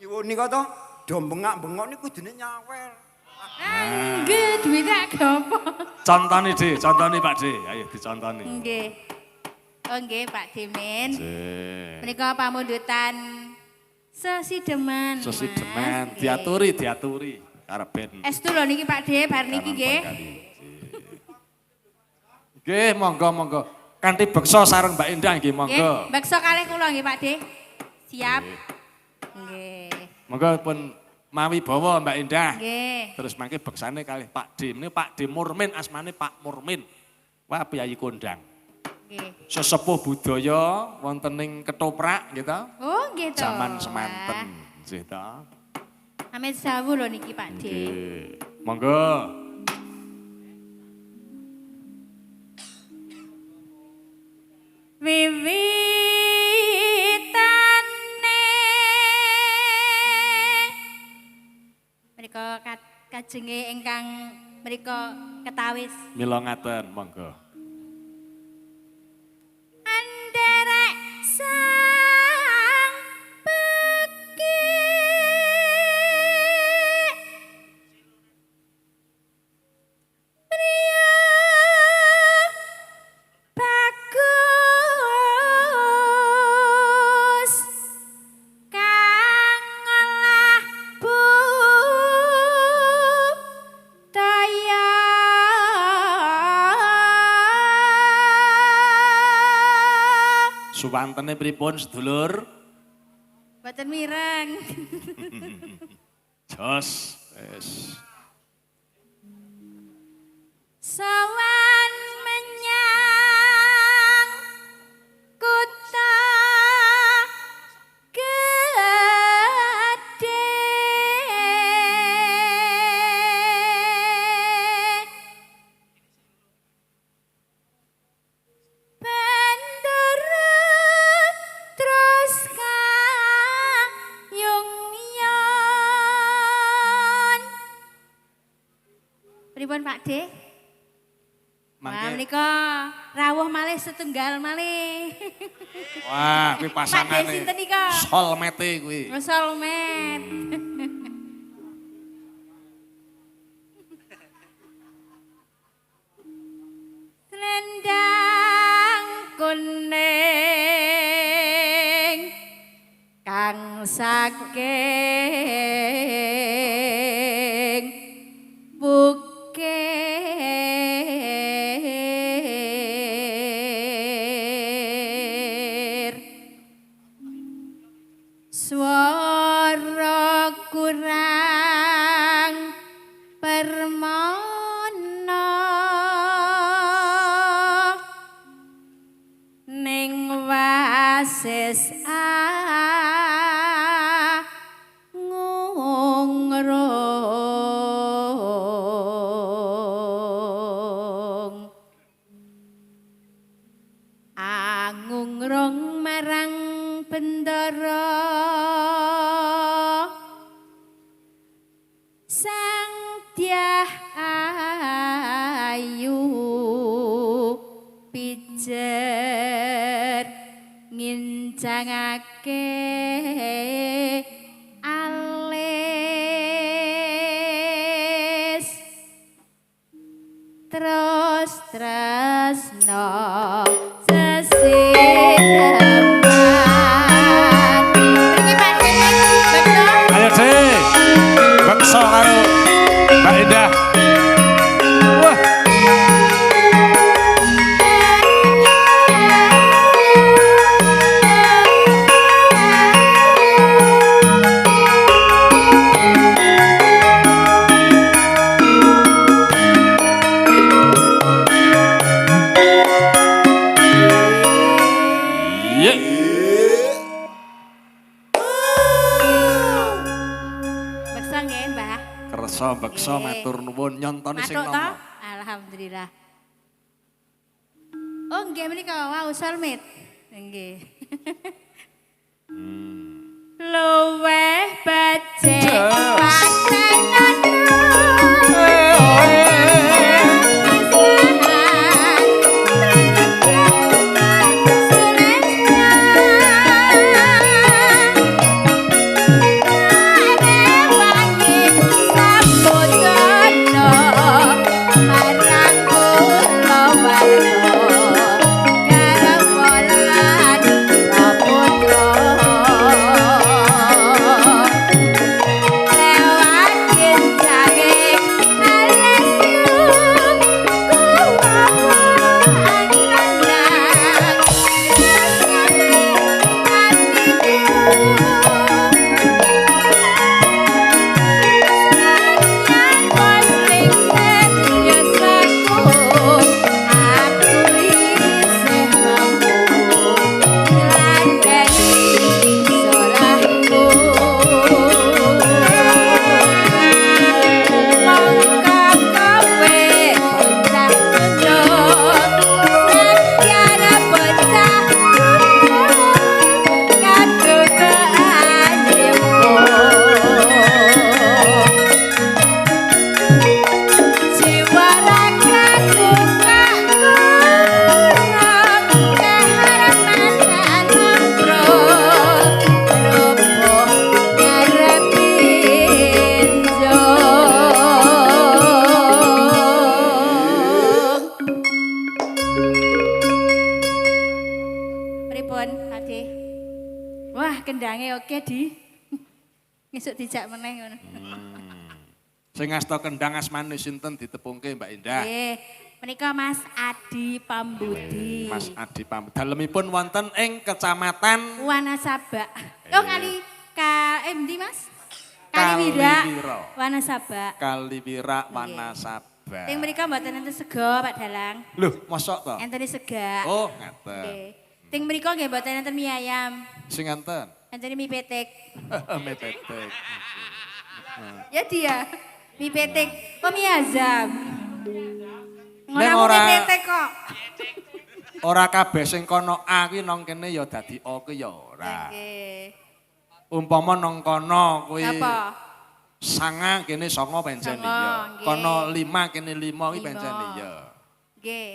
Nyuwun nika to, do bengak-bengok niku kudune nyawer. Ah, nggih, duwite apa? Contoni Dik, contoni Pak Dik. Ayo dicontoni. Nggih. Oh nggih Pak Demen. Nggih. Menika pamundutan sesideman. Sesideman, Mas. diaturi, diaturi. Karep ben. Estu lho niki Pak De, bar niki nggih. Nggih, monggo monggo. Kanthi beksa sareng Mbak Indah nggih monggo. Nggih, beksa kalih kula nggih Pak De. Siap. Nggih. Monggo pun mawi bawa Mbak Indah. Nggih. Terus mangke beksane kalih Pak D. Ini Pak D Murmin, asmane Pak Murmin. Wah, Piyayi kondang. Nggih. Sesepuh budaya wonten ing Ketoprak gitu. Oh, nggih to. Zaman semanten, nggih to. Amit sawu lho niki Pak De. Nggih. Monggo. wiwitane mriko kajenge ingkang mriko ketawis Mila ngaten, monggo. anderek sang bekik priya bagus kang ngolah budaya Suwantene pripun sedulur? boten mireng Jos. Wis. Sawan menyang kota gedhe bandara terus kayungyon pripun Pak De? Wah, Mangke. menika rawuh malih setunggal malih. Wah, kuwi Pak De pasangane. sinten nika? Solmete kuwi. Solmet. Selendang kuning kang saking bukir swara kurang permana ning wasis ngungrung angungrung marang bendara sang dyah ayu pijer ngincangake alis terus tresno sesideman iki Pak Denek betul Ayo Dek. Bekso karo Mbak Indah. Wah, iya. beksa nggih Mbah Kersa bekso matur nuwun nyontoni sing matuk to nomo. alhamdulillah oh nggih menika wau solmit nggih luweh becik Wah, kendangnya oke di. Ngesuk dijak meneh ngono. Sing ngasta kendang asmane sinten ditepungke Mbak Indah? Nggih, menika Mas Adi Pambudi. Mas Adi Pam. Dalemipun wonten ing Kecamatan Wanasaba. Oh, endi Mas? Kaliwira. Wanasaba. Kaliwira Wanasaba. Ting mrika mboten enten sega, Pak Dalang. Lho, mosok to? Enten sega. Oh, ngaten. Nggih. Ting mrika nggih mboten enten mie ayam. Sing enten. Enten mie petek. Metetek. Ya dia. Mie petek. Oh, mie azam. Neng Ngono ora- mie petek kok. Ora kabeh sing kono A kuwi nang kene ya dadi O kuwi ya ora. Nggih. Umpama nang kono kuwi Apa? sanga kene songo pancen Songo, iya. nggih. Kono 5 kene 5 kuwi Lima. pancen iya. Nggih.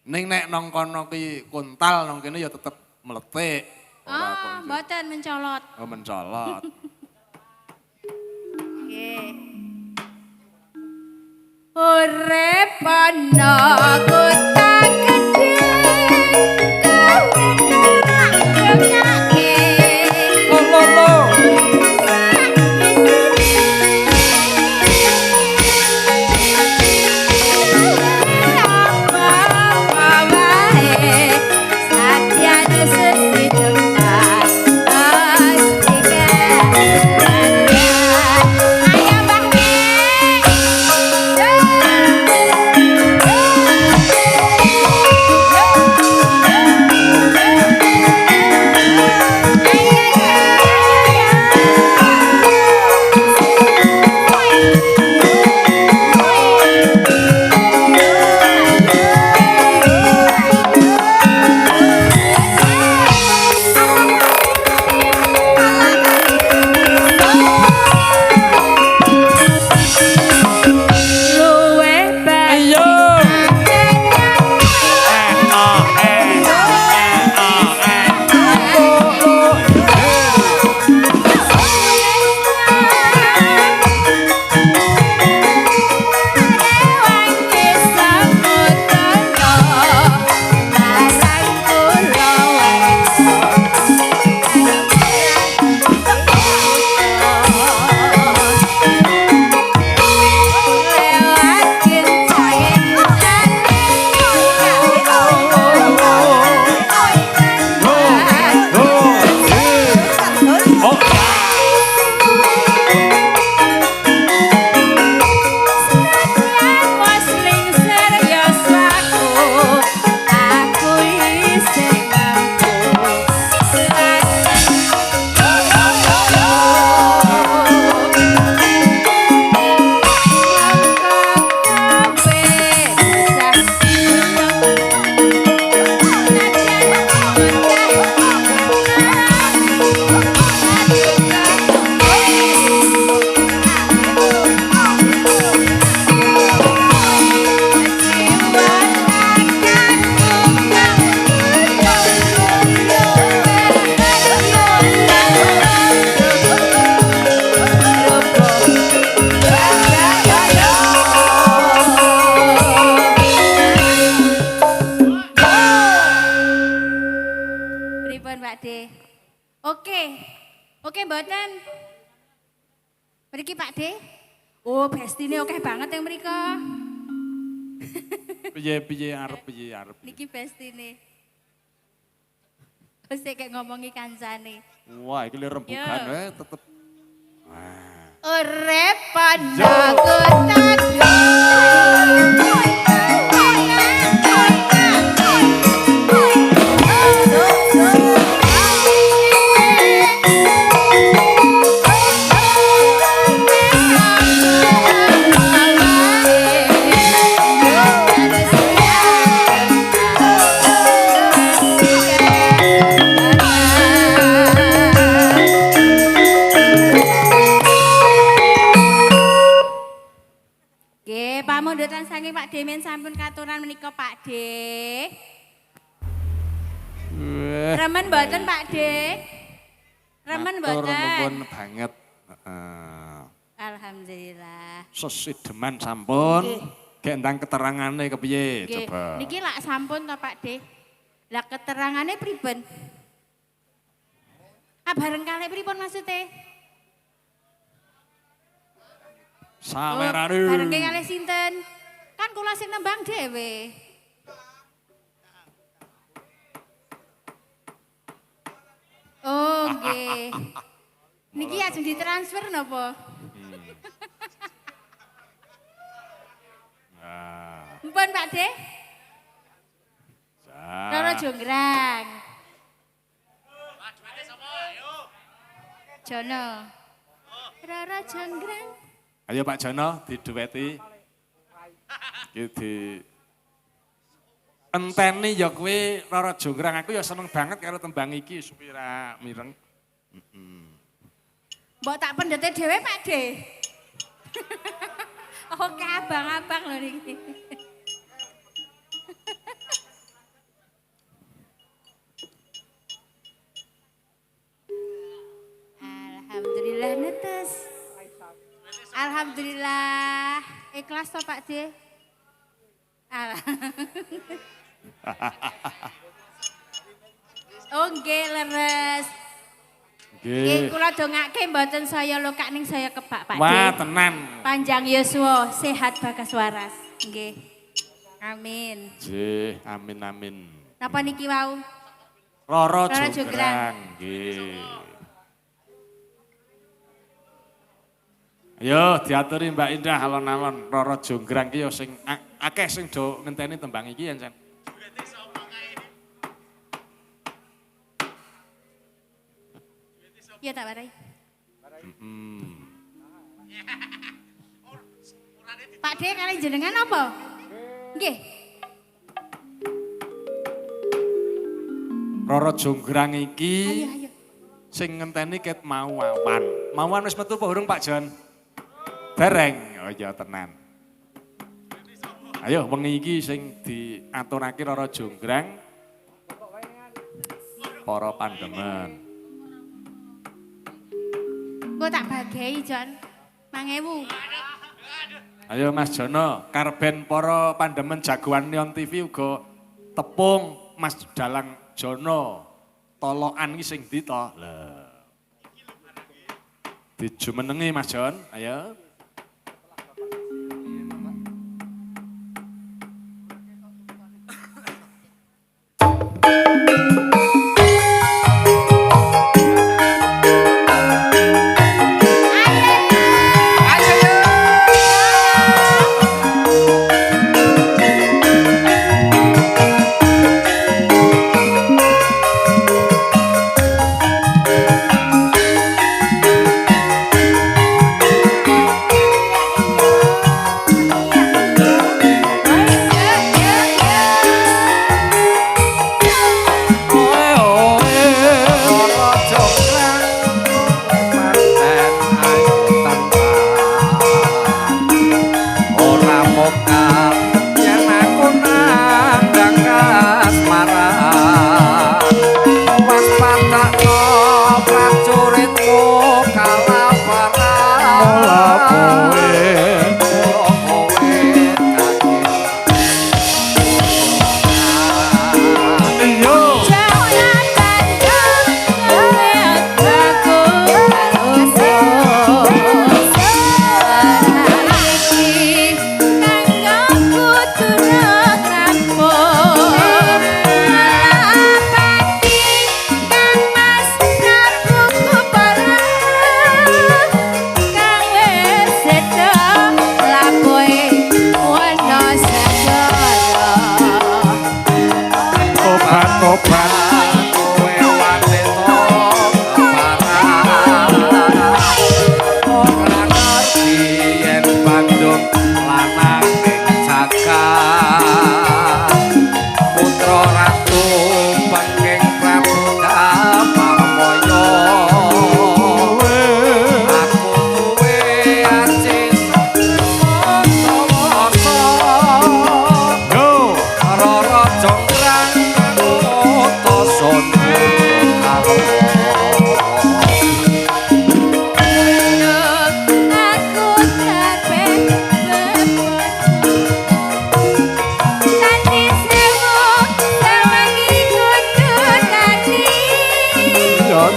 Ning nek nang kono kuwi kuntal nang kene ya tetep meletik. Ora kok Mboten mencolot. oh, mencolot. Nggih. Urip ana kota gedhe. Lo lo lo. Oke mboten. Mriki Pak D. Oh, bestine oke banget yang mereka. Piye arep. Niki bestine. Wis kayak ngomongi kancane. Wah, iki rembugan Yo. tetep. Urip pandaku takut. Pamundutan saking Pak D men sampun katuran menika Pak D. Remen mboten Pak D? Remen Matur mboten? nuwun banget. Alhamdulillah. Sesideman sampun. Gendang keterangane kepiye Nggih, coba. niki lak sampun to Pak D. Lah keterangane pripun? bareng kalih pripun maksude? Sawerane. Bareng kalih sinten? Kan kula sing nembang dhewe. Oh, nggih. Niki ajeng ditransfer napa? Mpun Pak De? Roro Jonggrang. Jono. Roro Jonggrang. Ayo Pak Jono didueti. Iki di enteni ya kowe Roro Jonggrang, aku ya seneng banget karo tembang iki supaya mireng. Mbok tak pendete dhewe Pak De. Oke abang-abang lho niki. Alhamdulillah netes. Alhamdulillah ikhlas toh Pak De. Oh nggih leres. Nggih kula dongake mboten saya lokak ning saya kebak Pak De. Wah tenan. Panjang yuswa, sehat bagas waras. Nggih. Amin. Nggih, amin amin. Napa niki wau? Roro Jonggrang. Jonggrang. Nggih. Ayo diaturi Mbak Indah alon-alon Roro Jonggrang ki ya sing akeh sing do ngenteni tembang iki yen. Iya tak warai. Pak De kali jenengan apa? Nggih. Roro Jonggrang iki Ayo ayo. sing ngenteni ket mau awan. Mauan wis metu apa urung Pak Jon? Dereng. Oh iya tenan. Ayo wengi iki sing diaturake Roro Jonggrang para pandemen. Kok tak bagei Jon. 5.000. Ayo Mas Jono, karben para pandemen jagoan Neon TV uga tepung Mas Dalang Jono. Tolokan iki sing ndi to? Lah. Dijumenengi Mas Jon, ayo.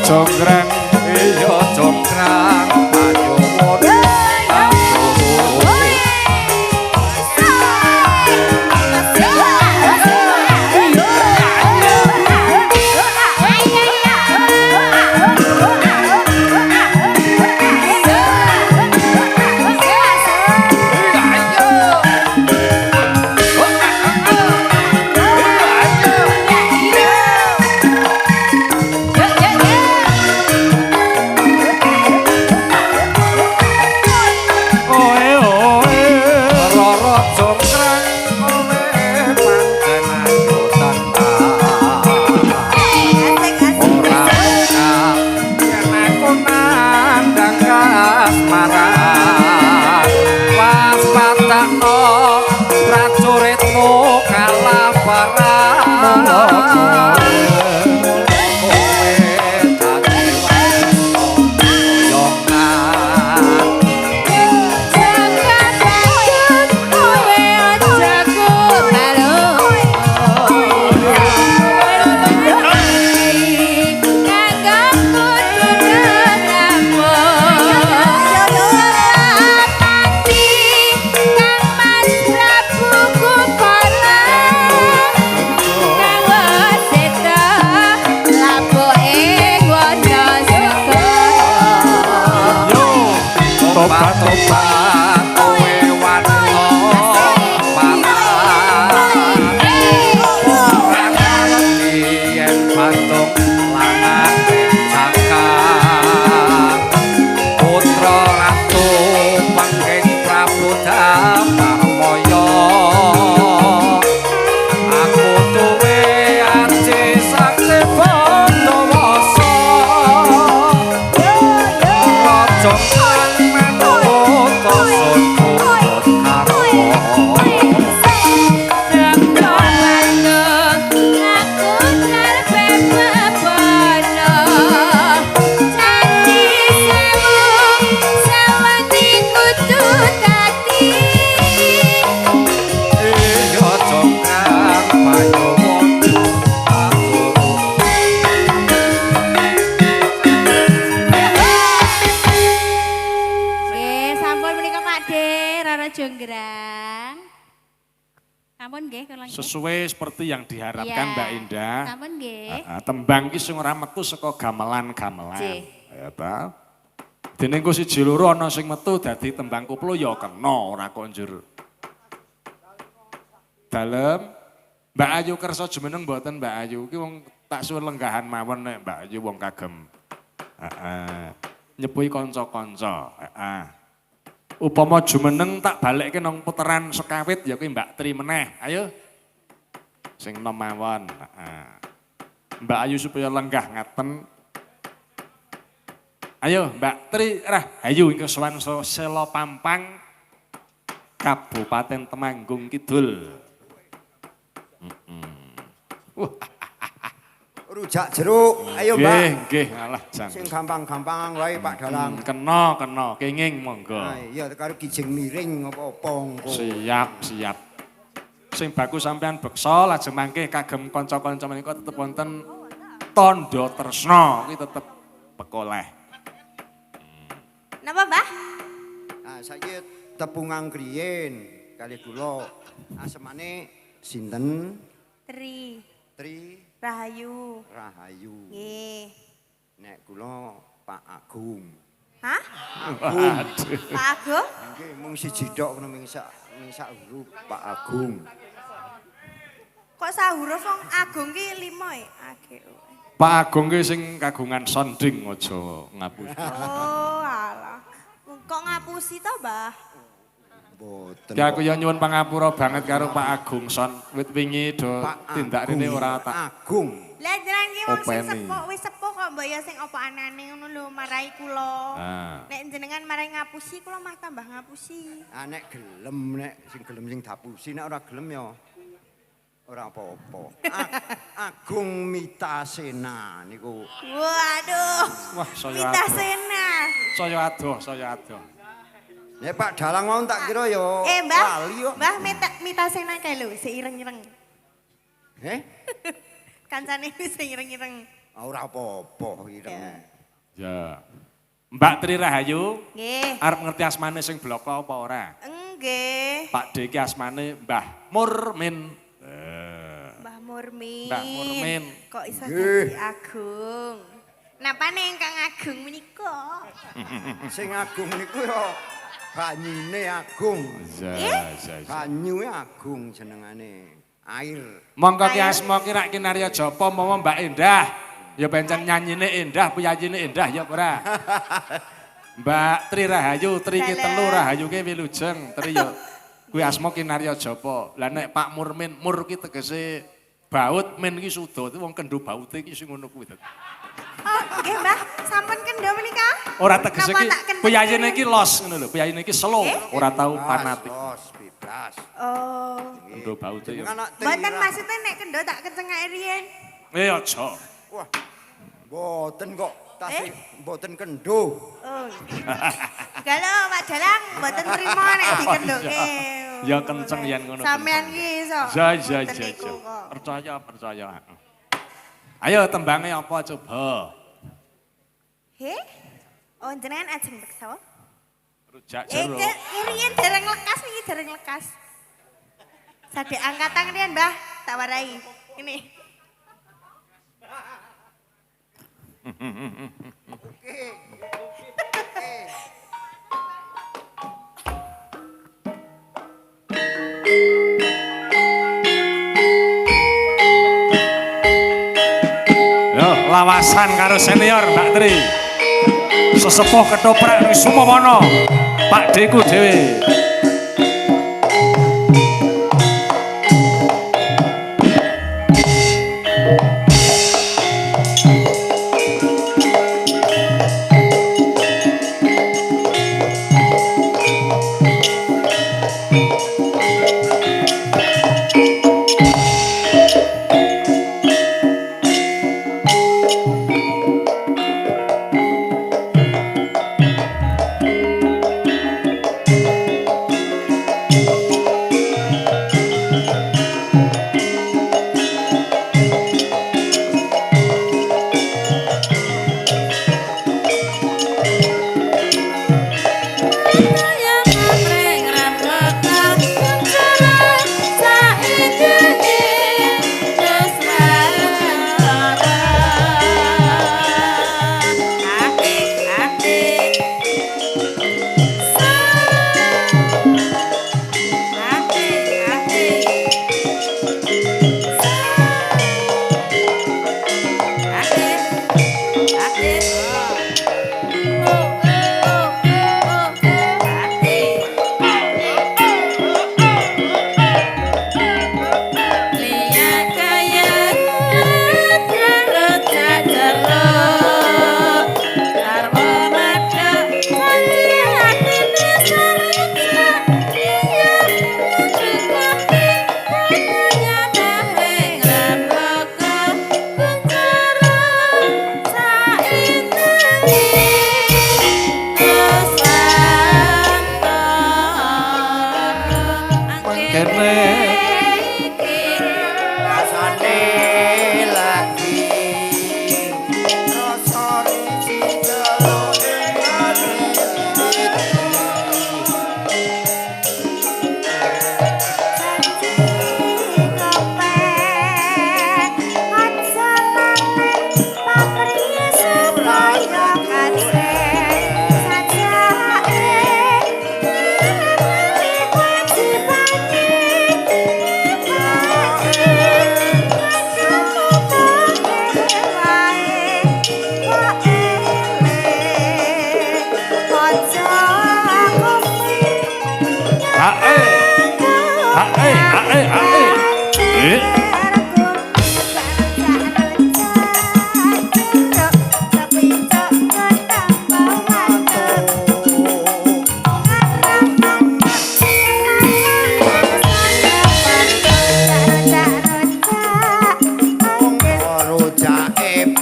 jonggrang Iya jonggrang panyuwun sesuai seperti yang diharapkan Mbak Indah. Sampun nggih. Tembang ki sing ora metu saka gamelan-gamelan. Ya ta. Dene engko siji loro ana sing metu dadi tembang koplo ya kena ora kok njur. Dalem Mbak Ayu kersa jumeneng mboten Mbak Ayu ki wong tak suwun lenggahan mawon nek Mbak Ayu wong kagem. Heeh. Nyepuhi kanca-kanca. Heeh. Upama jumeneng tak balekke nang puteran sekawit ya kuwi Mbak Tri meneh. Ayo. Sing nom mawon. Mbak Ayu supaya lenggah ngaten. Ayo Mbak Tri Rahayu ing kesuwan Sela Pampang Kabupaten Temanggung Kidul. Rujak jeruk, ayo Mbak. Nggih, alah jan. Sing gampang-gampang wae Pak Dalang. Kena, kenging monggo. Iya karo kijing miring apa-apa engko. Siap. Sing bagus sampean beksa lajeng mangke kagem kanca-kanca menika tetep wonten tandha tresna kuwi tetep pekoleh. Napa, Mbah? Nah, saiki tepungang kriyen kali kula. Asemane sinten? Tri Tri Rahayu. Rahayu. Nggih. Nek kula Pak Agung. Hah? Waduh. Pak Agung? Nggih mung siji tok ngono mingsak huruf Pak Agung. Kok sahuruf wong Agung ki 5 ya? Pak Agung ki sing kagungan sonding aja ngapusi. Oh, alah. Kok ngapusi to, Mbah? Mboten. Ya aku ya nyuwun pangapura banget karo Pak Agung son. Wit wingi do tindak rene ora tak Agung. Lah jenengan ki wong sing Openi. sepuh, wis sepuh kok mbok ya sing apa anane ngono lho marai kula. Nek jenengan marai ngapusi kula mah tambah ngapusi. Nek gelem sing dapusi nek ora gelem ya ora apa-apa. Agung Mitasena niku. Waduh. Wah, saya Mitasena. Saya adoh. Nek Pak Dalang mau tak kira ya Mbah. lali kok. Mbah Mitasena kae lho, seireng-ireng. Heh? Kancane wis seireng-ireng. Ora apa-apa ireng. Ya. Mbak Tri Rahayu, Nggih. arep ngerti asmane sing bloko apa ora? Nggih. Pak D iki asmane Mbah Murmin. Mbah Murmin. Mbah Murmin. Kok iso dadi agung? Napa nih ingkang agung menika? Sing agung niku ya banyune agung. Ya. Banyune agung jenengane. Air. Mongko ki asma ki rak kinarya japa mawa Mbak Endah. Ya pancen nyanyine Endah, piyayine Endah ya ora. Mbak Tri Rahayu, Tri ki telu Rahayu ki wilujeng, Tri ya. Kuwi asma kinarya japa. Lah nek Pak Murmin, mur ki tegese baut, min ki suda, wong kendho baute ki sing ngono kuwi. Oh, nggih Mbah, sampun kendho menika? Ora tegese Napa ki tak kendheng piyayine kene? ki los ngono lho, piyayine ki slow, ora tau fanatik. Bos, bebas. Oh. Kendho baute ya. Anak Mboten maksudnya nek kendho tak kencengake riyen. Aja. Wah. Mboten kok tasih mboten kendo. Oh. Galo Pak Dalang mboten trima nek dikendhoke. Ya kenceng yen ngono. Sampean ki iso. Ya. Mboten niku kok. Percaya. Ayo tembange apa coba? He? Oh jenengan ajeng beksa? Rujak jeruk. Riyen dereng lekas niki dereng lekas. Sadek angkatan riyen Mbah, tak warai. Ini. Yo, lawasan karo senior Mbak Tri. Sesepuh ketoprak ning Sumawana. Pak Deku dhewe.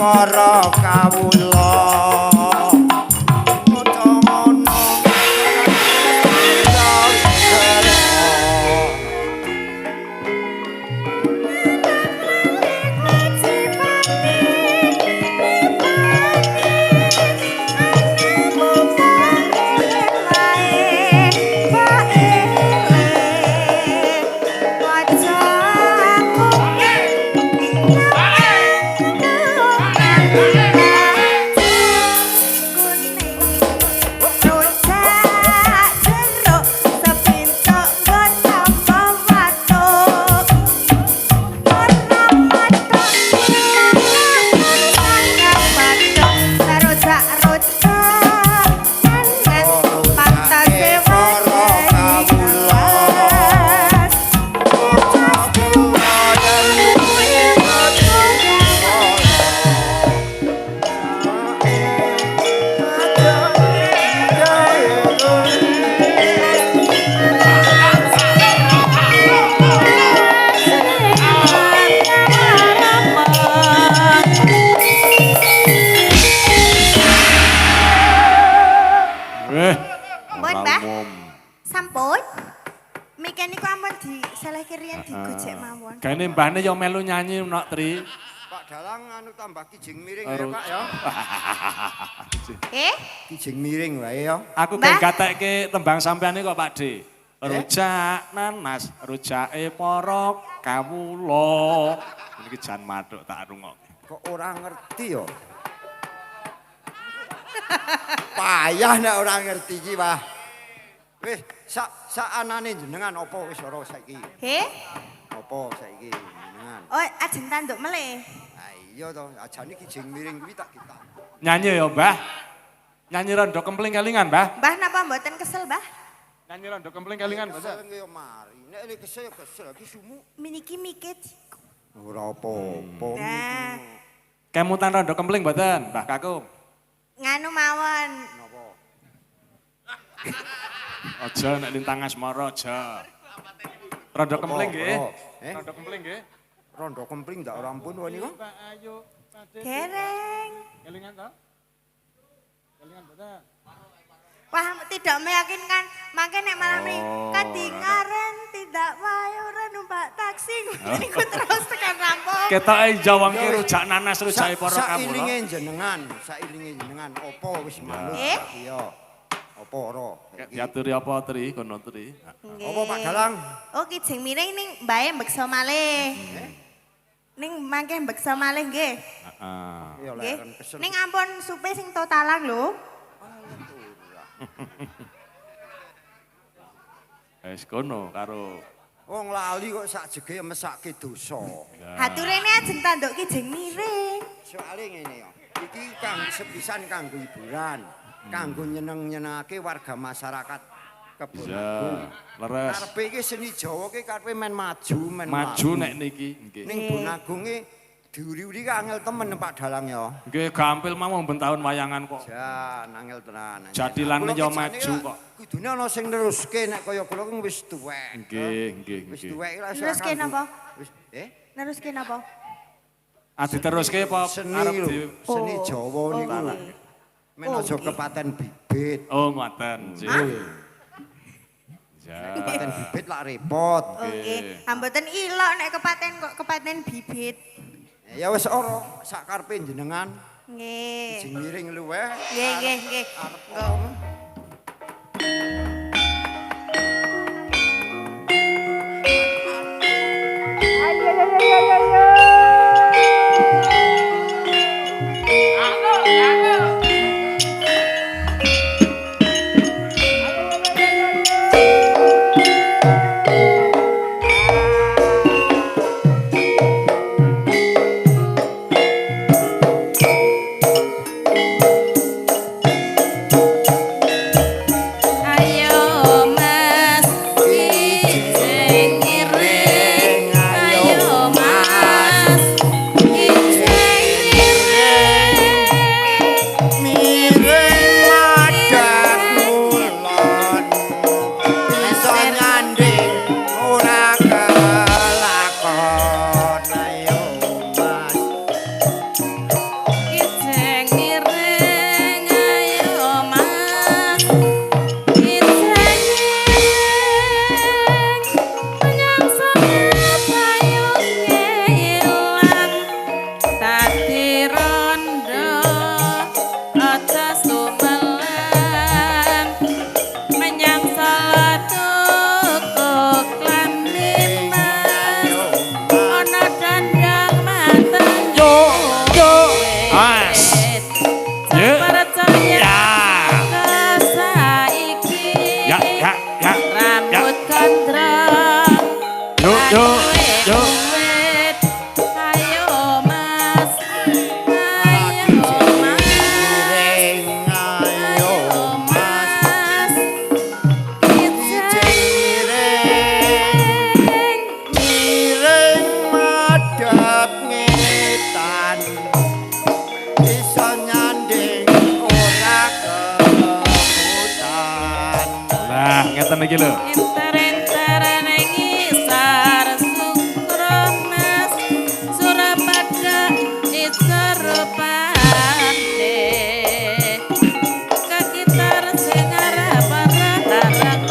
para kawula digojek mawon. Gane mbahne yo melu nyanyi nok Tri. Pak Dalang anu tambah kijing miring ya Pak ya. Kijing miring wae ya. Aku kan gatekke tembang sampean kok Pak D. Rujak nanas, rujake para kawula. Iki jan mathuk tak rungokke. Kok ora ngerti ya? Payah nek ora ngerti iki, Pak. Wis sak anane jenengan apa wis ora saiki? Apa saiki jenengan? Oh, ajeng tanduk meleh. Ha iya to, ajane kijing miring kuwi tak kita. Nyanyi ya, Mbah. Nyanyi rondo kempling kelingan, Mbah. Mbah napa mboten kesel, Mbah? Nyanyi rondo kempling kelingan, Mbah. Kesel yo mari. Nek ini kesel ya kesel iki sumu. Miniki mikit. Ora apa-apa. Nah, Kemutan rondo kempling mboten, Mbah Kakung? nganu mawon. Napa? Aja nek lintang asmara aja. Rondo kempling nggih. Rondo kempling nggih. Rondo kempling ndak ora ampun wae niku. Pak ayo, Pak D. Dereng. Kelingan to? Kelingan mboten? Wah, tidak meyakinkan. Makin nek malam ini kadingaren tidak wae numpak taksi. Niku terus tekan rampung. Ketoke jawangke rujak nanas rujake para kawula. Sailinge jenengan apa wis manut iya. Apa ora? Diaturi apa Tri kono Tri? Apa Pak Dalang? Oh, kijing miring ning mbae mbeksa malih. Ning mangke mbeksa malih nggih. Heeh. Iya Nggih. leren kesel. Ning ampun supe sing totalan lho. Wis kono karo Wong lali kok sak jege mesake dosa. Haturene ajeng tanduk kijing miring. Soale ngene ya. Iki kang sepisan kanggo hiburan, kanggo nyeneng-nyenengake warga masyarakat Kebon Agung. leres. Karepe iki seni Jawa ki karepe men maju, Maju nek niki nggih. Ning Bon Agunge diuri-uri angel temen Pak Dalang ya. Nggih gampil mau ben taun wayangan kok. Jan angel tenan. Jadilane Kula ya ki maju jane kok. Kudune ana sing neruske nek kaya kula ki wis tuwek. Nggih. Wis tuwek ora iso. Neruske napa? Wis Neruske napa? Diteruske apa seni arep lho, di seni Jawa niku. Men aja kepaten bibit. Oh ngoten. Ya. Kepaten bibit lak repot. Oke. Mboten ilok nek kepaten bibit. Ya wis ora sak karepe jenengan. Nggih. Sing miring luweh. Nggih. Ngeten iki lho. Enter-enteran ngisar Sukronas Surapada Icarupane Kakitar sing arep para tarak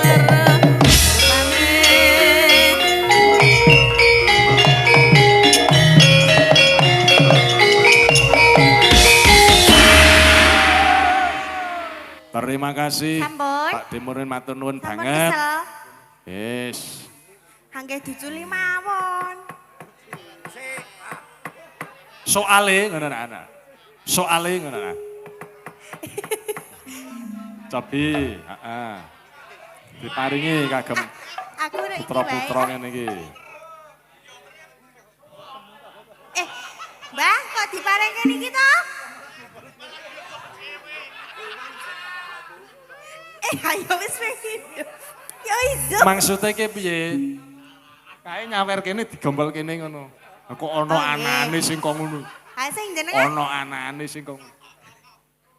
Terima kasih. Sampun. Pak Dimurin matur nuwun Sampun banget. kesel. Yes. Hangge diculi mawon. Soale ngono anak. Soale ngono anak. Cobi, heeh. Diparingi kagem Aku rek iki putra-putra wae. ngene iki. Mbah, kok diparengke niki to? Ayo wis wingi. Yo iso. Maksudnya ki piye? Kae nyawer kene digombol kene ngono. Kok ana anane sing kok ngono. Ha sing jenengan. Ana anane sing kok.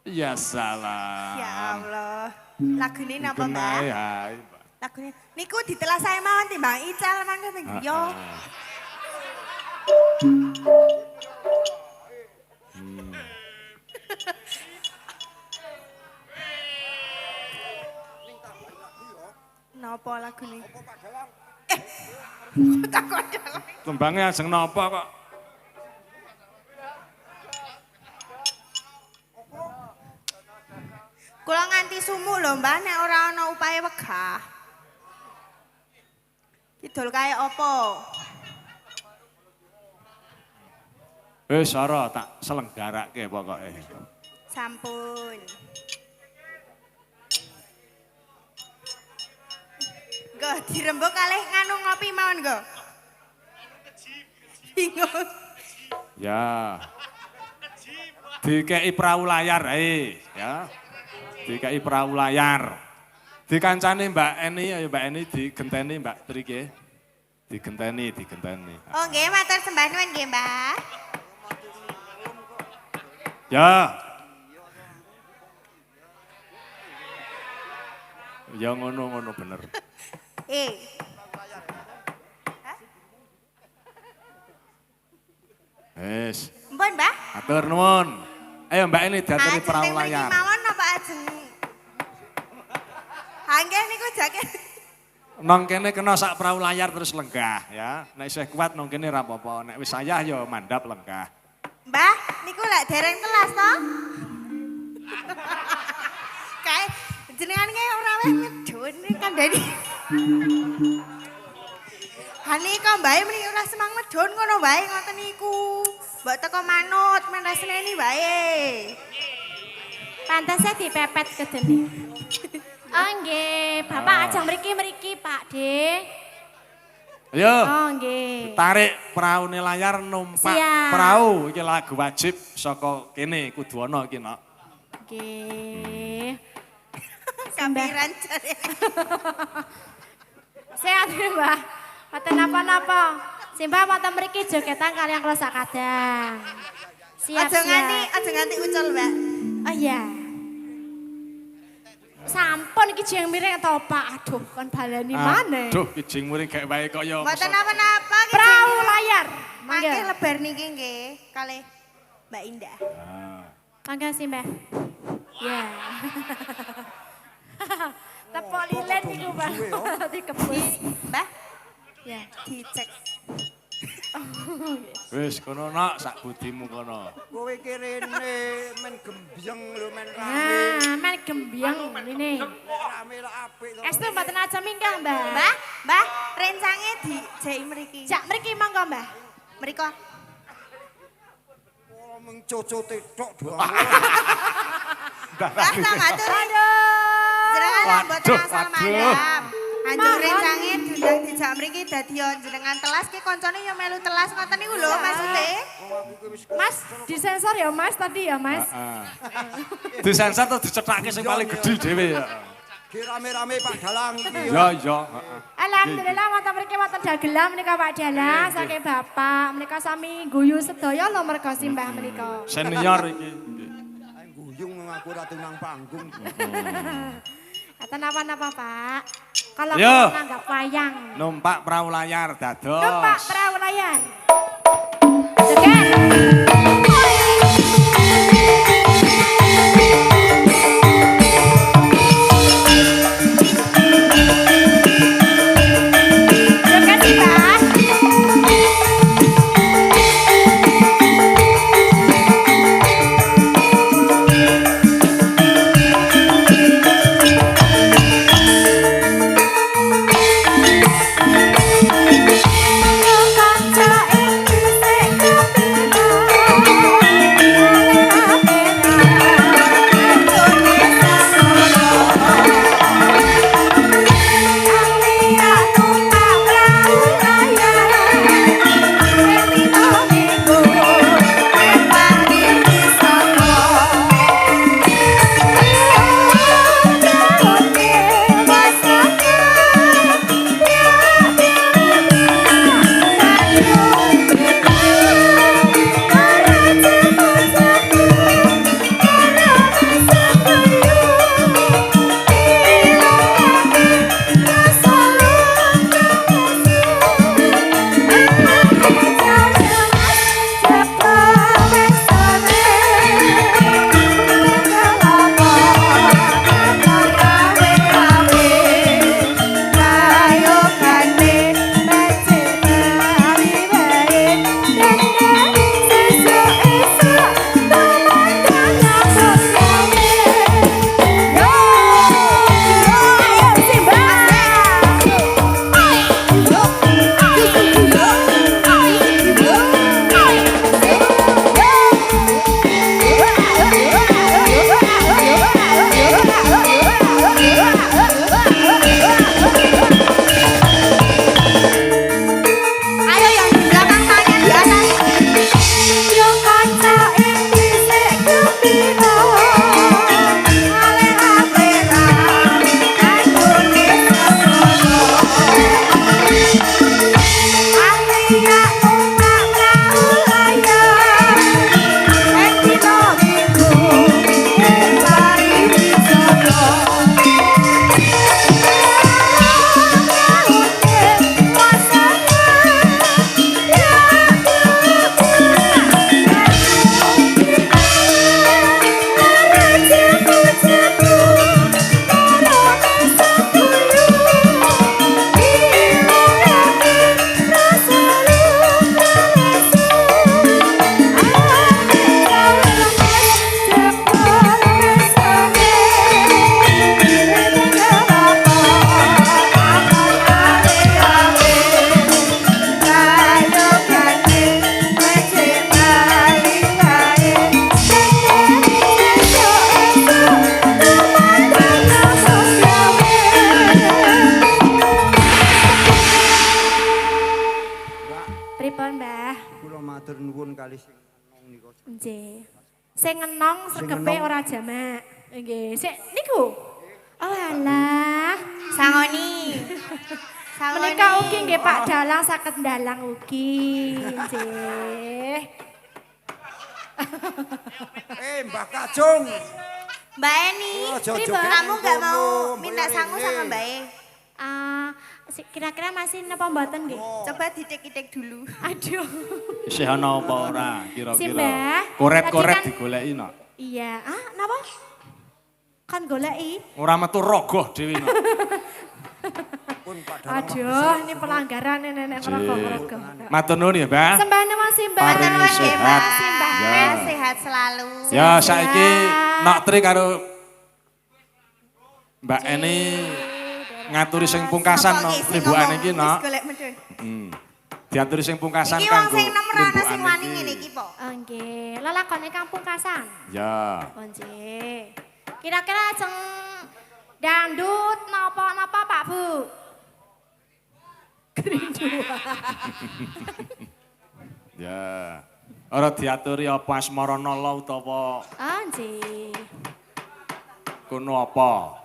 Ya salah. Ya Allah. Lagune napa, Mbah? Genahe hae, Mbak. Lagune niku ditelas saya mawon timbang ical mangke ping yo. Napa lagune? Takon dalang. Tembangnya ajeng napa kok? Kula nganti sumuk lho, Mbah, nek ora ana upaya wegah. Kidul kaya apa? Wis ora tak selenggarake pokoke. Sampun. Go dirembuk kalih nganu ngopi mawon, Go. Bingung. Ya. Dikei perahu layar ae, ya. Dikei perahu layar. Dikancani Mbak Eni, ya Mbak Eni digenteni Mbak Triki. Digenteni. Oh nggih, matur sembah nuwun nggih, Mbah. Ya. Ya ngono bener. Wes, Mpun, Mbah. atur nuwun. Ayo Mbak Eni diaturi Ajeng perahu teng mriki layar. mawon apa ajeng? Hangge niku jake. Nang kene kena sak perahu layar terus lenggah ya. Nek isih kuat nang kene ra apa-apa, nek wis sayah ya mandap lenggah. Mbah, niku lek dereng telas to? Kae jenengan kae ora weh medhun kandhani. Hanika mbae mriki ora semang medhun ngono wae ngoten niku. Mbok teko manut men resneni wae. Pantasnya dipepet ke deni. Oh nggih, Bapak ajeng mriki Pak De. Ayo. Oh nggih. Tarik peraune layar numpak Siap. perahu iki lagu wajib saka kene kudu ana iki nok. Nggih. Kampiran jare. Sehat ya, Mbah. Mboten napa-napa. Simbah mboten mriki jogetan kalian kula sakadang. Siap. Aja nganti ucul, Mbak. Oh iya. Sampun iki jeng miring to, Pak. Aduh, kon baleni maneh. Aduh, kijing muring gak wae kaya Mboten napa-napa iki. Perahu layar. Mangke Mangga. lebar niki nggih kalih Mbak Indah. Mangga sih, Mbah. Ya. Tepok lilin niku, Mbah. Dikebus. Mbah, Ya. dicek. Wis kono nok sak budimu kono. Kowe iki rene men gembyeng lho men rame. Nah, men gembyang ini. Rame lho apik to. Estu mboten aja minggah, Mbah. Mbah, rencange dijeki mriki. Jak mriki monggo, Mbah. Mriko. Oh mung cocote tok doang. Mbah, tak matur. Aduh. Jenengan mboten Waduh, asal waduh. mandam. Anjur Mohon. rencange diundang dijak mriki dadi jenengan telas ki koncone ya melu telas ngoten niku lho maksude. Mas, disensor ya Mas tadi ya Mas. Disensor tuh dicethake sing paling gedhe dhewe ya. Ki rame-rame Pak Dalang iki. Ya ya, heeh. Alhamdulillah wonten mriki wonten dagelan menika Pak Dalang saking Bapak. Menika sami guyu sedaya lho merga simbah menika. Senior iki. Ae guyung aku ora tunang panggung. Kata napa-napa Pak. Kalau Yo. kula nanggap wayang. Numpak perahu layar dados. Numpak perahu layar. Joget. Joget sih, Pak. kali sing enong niku. Nggih. Sing enong sregepe enong. ora jamak. Nggih, sik niku. Oh alah, Sangoni. menika ugi nggih Pak Dalang saged ndalang ugi. Nggih. Mbak Kacung. Mbak Eni, Oh, jojo Pripun? kamu nggak mau ngono, minta Mbak sangu Eni. sama Mbak E? Kira-kira masih napa mboten nggih? Coba ditek-itek dulu. Aduh. Isih ana apa ora Si kira-kira? Mbah, Koret-koret tadi kan- digoleki no. Iya, napa? Kan goleki. Ora metu rogoh dhewe no. Pun Pak Dalang. Aduh, ini pelanggaran nenek ngerokok-ngerokok. Matur nuwun ya, Mbah. Sembah nuwun Simbah. Paring Nuwun sehat. Mbah. Simbah. Ya. Sehat selalu. Ya saiki Nok Tri karo Mbak Eni ngaturi sing pungkasan no limbukan iki no. Wis golek medun. Diaturi sing pungkasan Iki wong kanggo sing nomor ana sing limbukan wani iki. ngene iki, Po. Oh nggih, lelakone Kampung Kasan. Ya. Oh nggih. Kira-kira jeng dangdut napa-napa Pak Bu? Ya. Ora diaturi apa asmara nala utawa Oh nggih. kuno apa?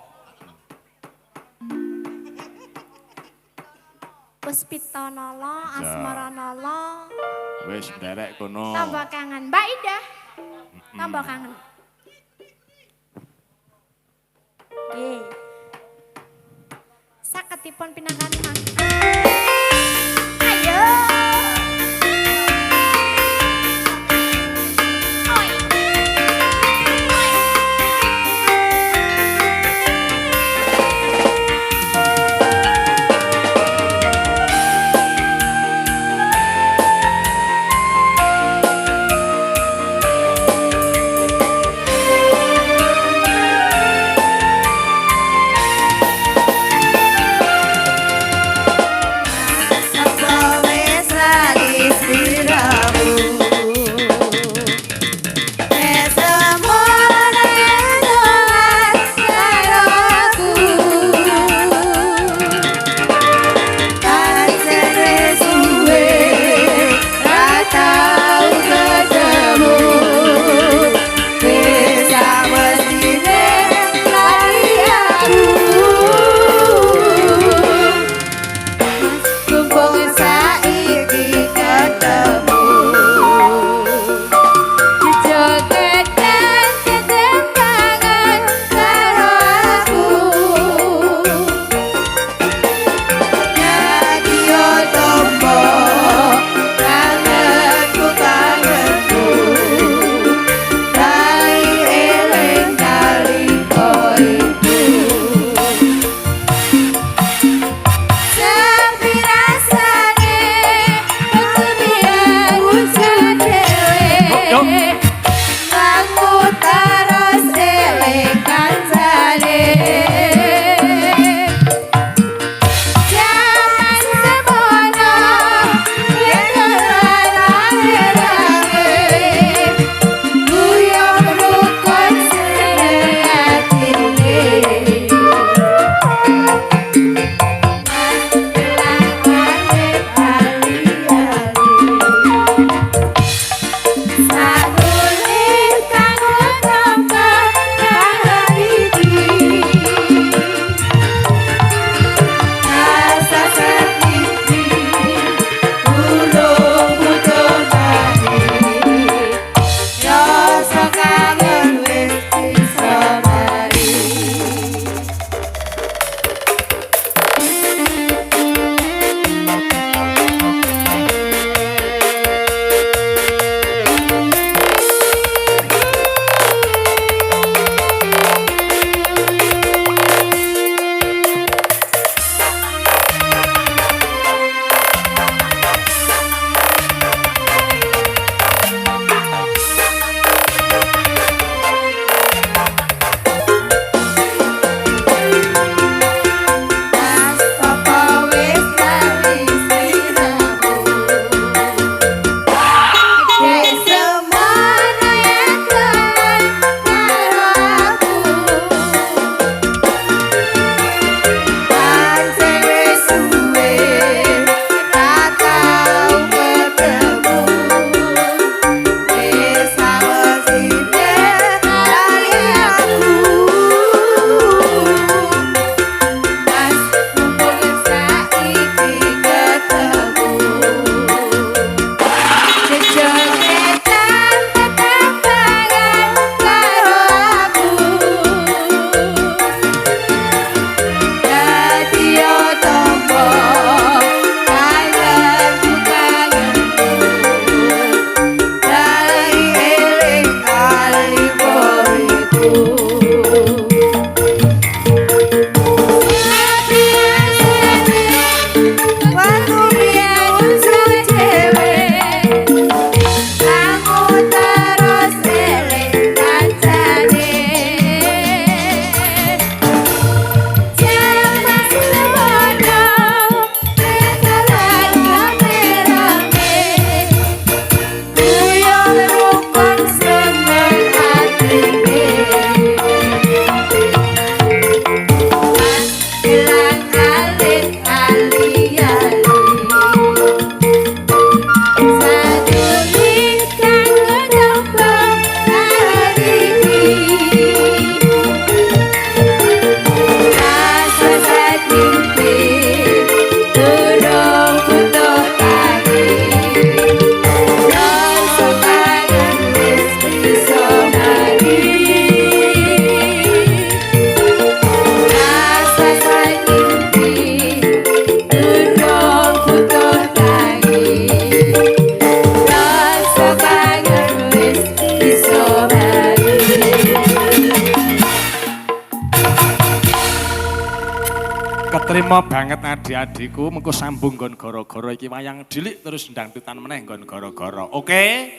Puspita nala, asmara nala, Wis nderek kono. tambah kangen. Mbak Indah. Tambah kangen. Nggih. Saketipun pinangkani mangke. Ayo. Oi. Oi. Terima banget adik-adikku, mengko sambung nggon gara-gara iki wayang cilik terus ndangdutan meneh nggon gara-gara. Oke?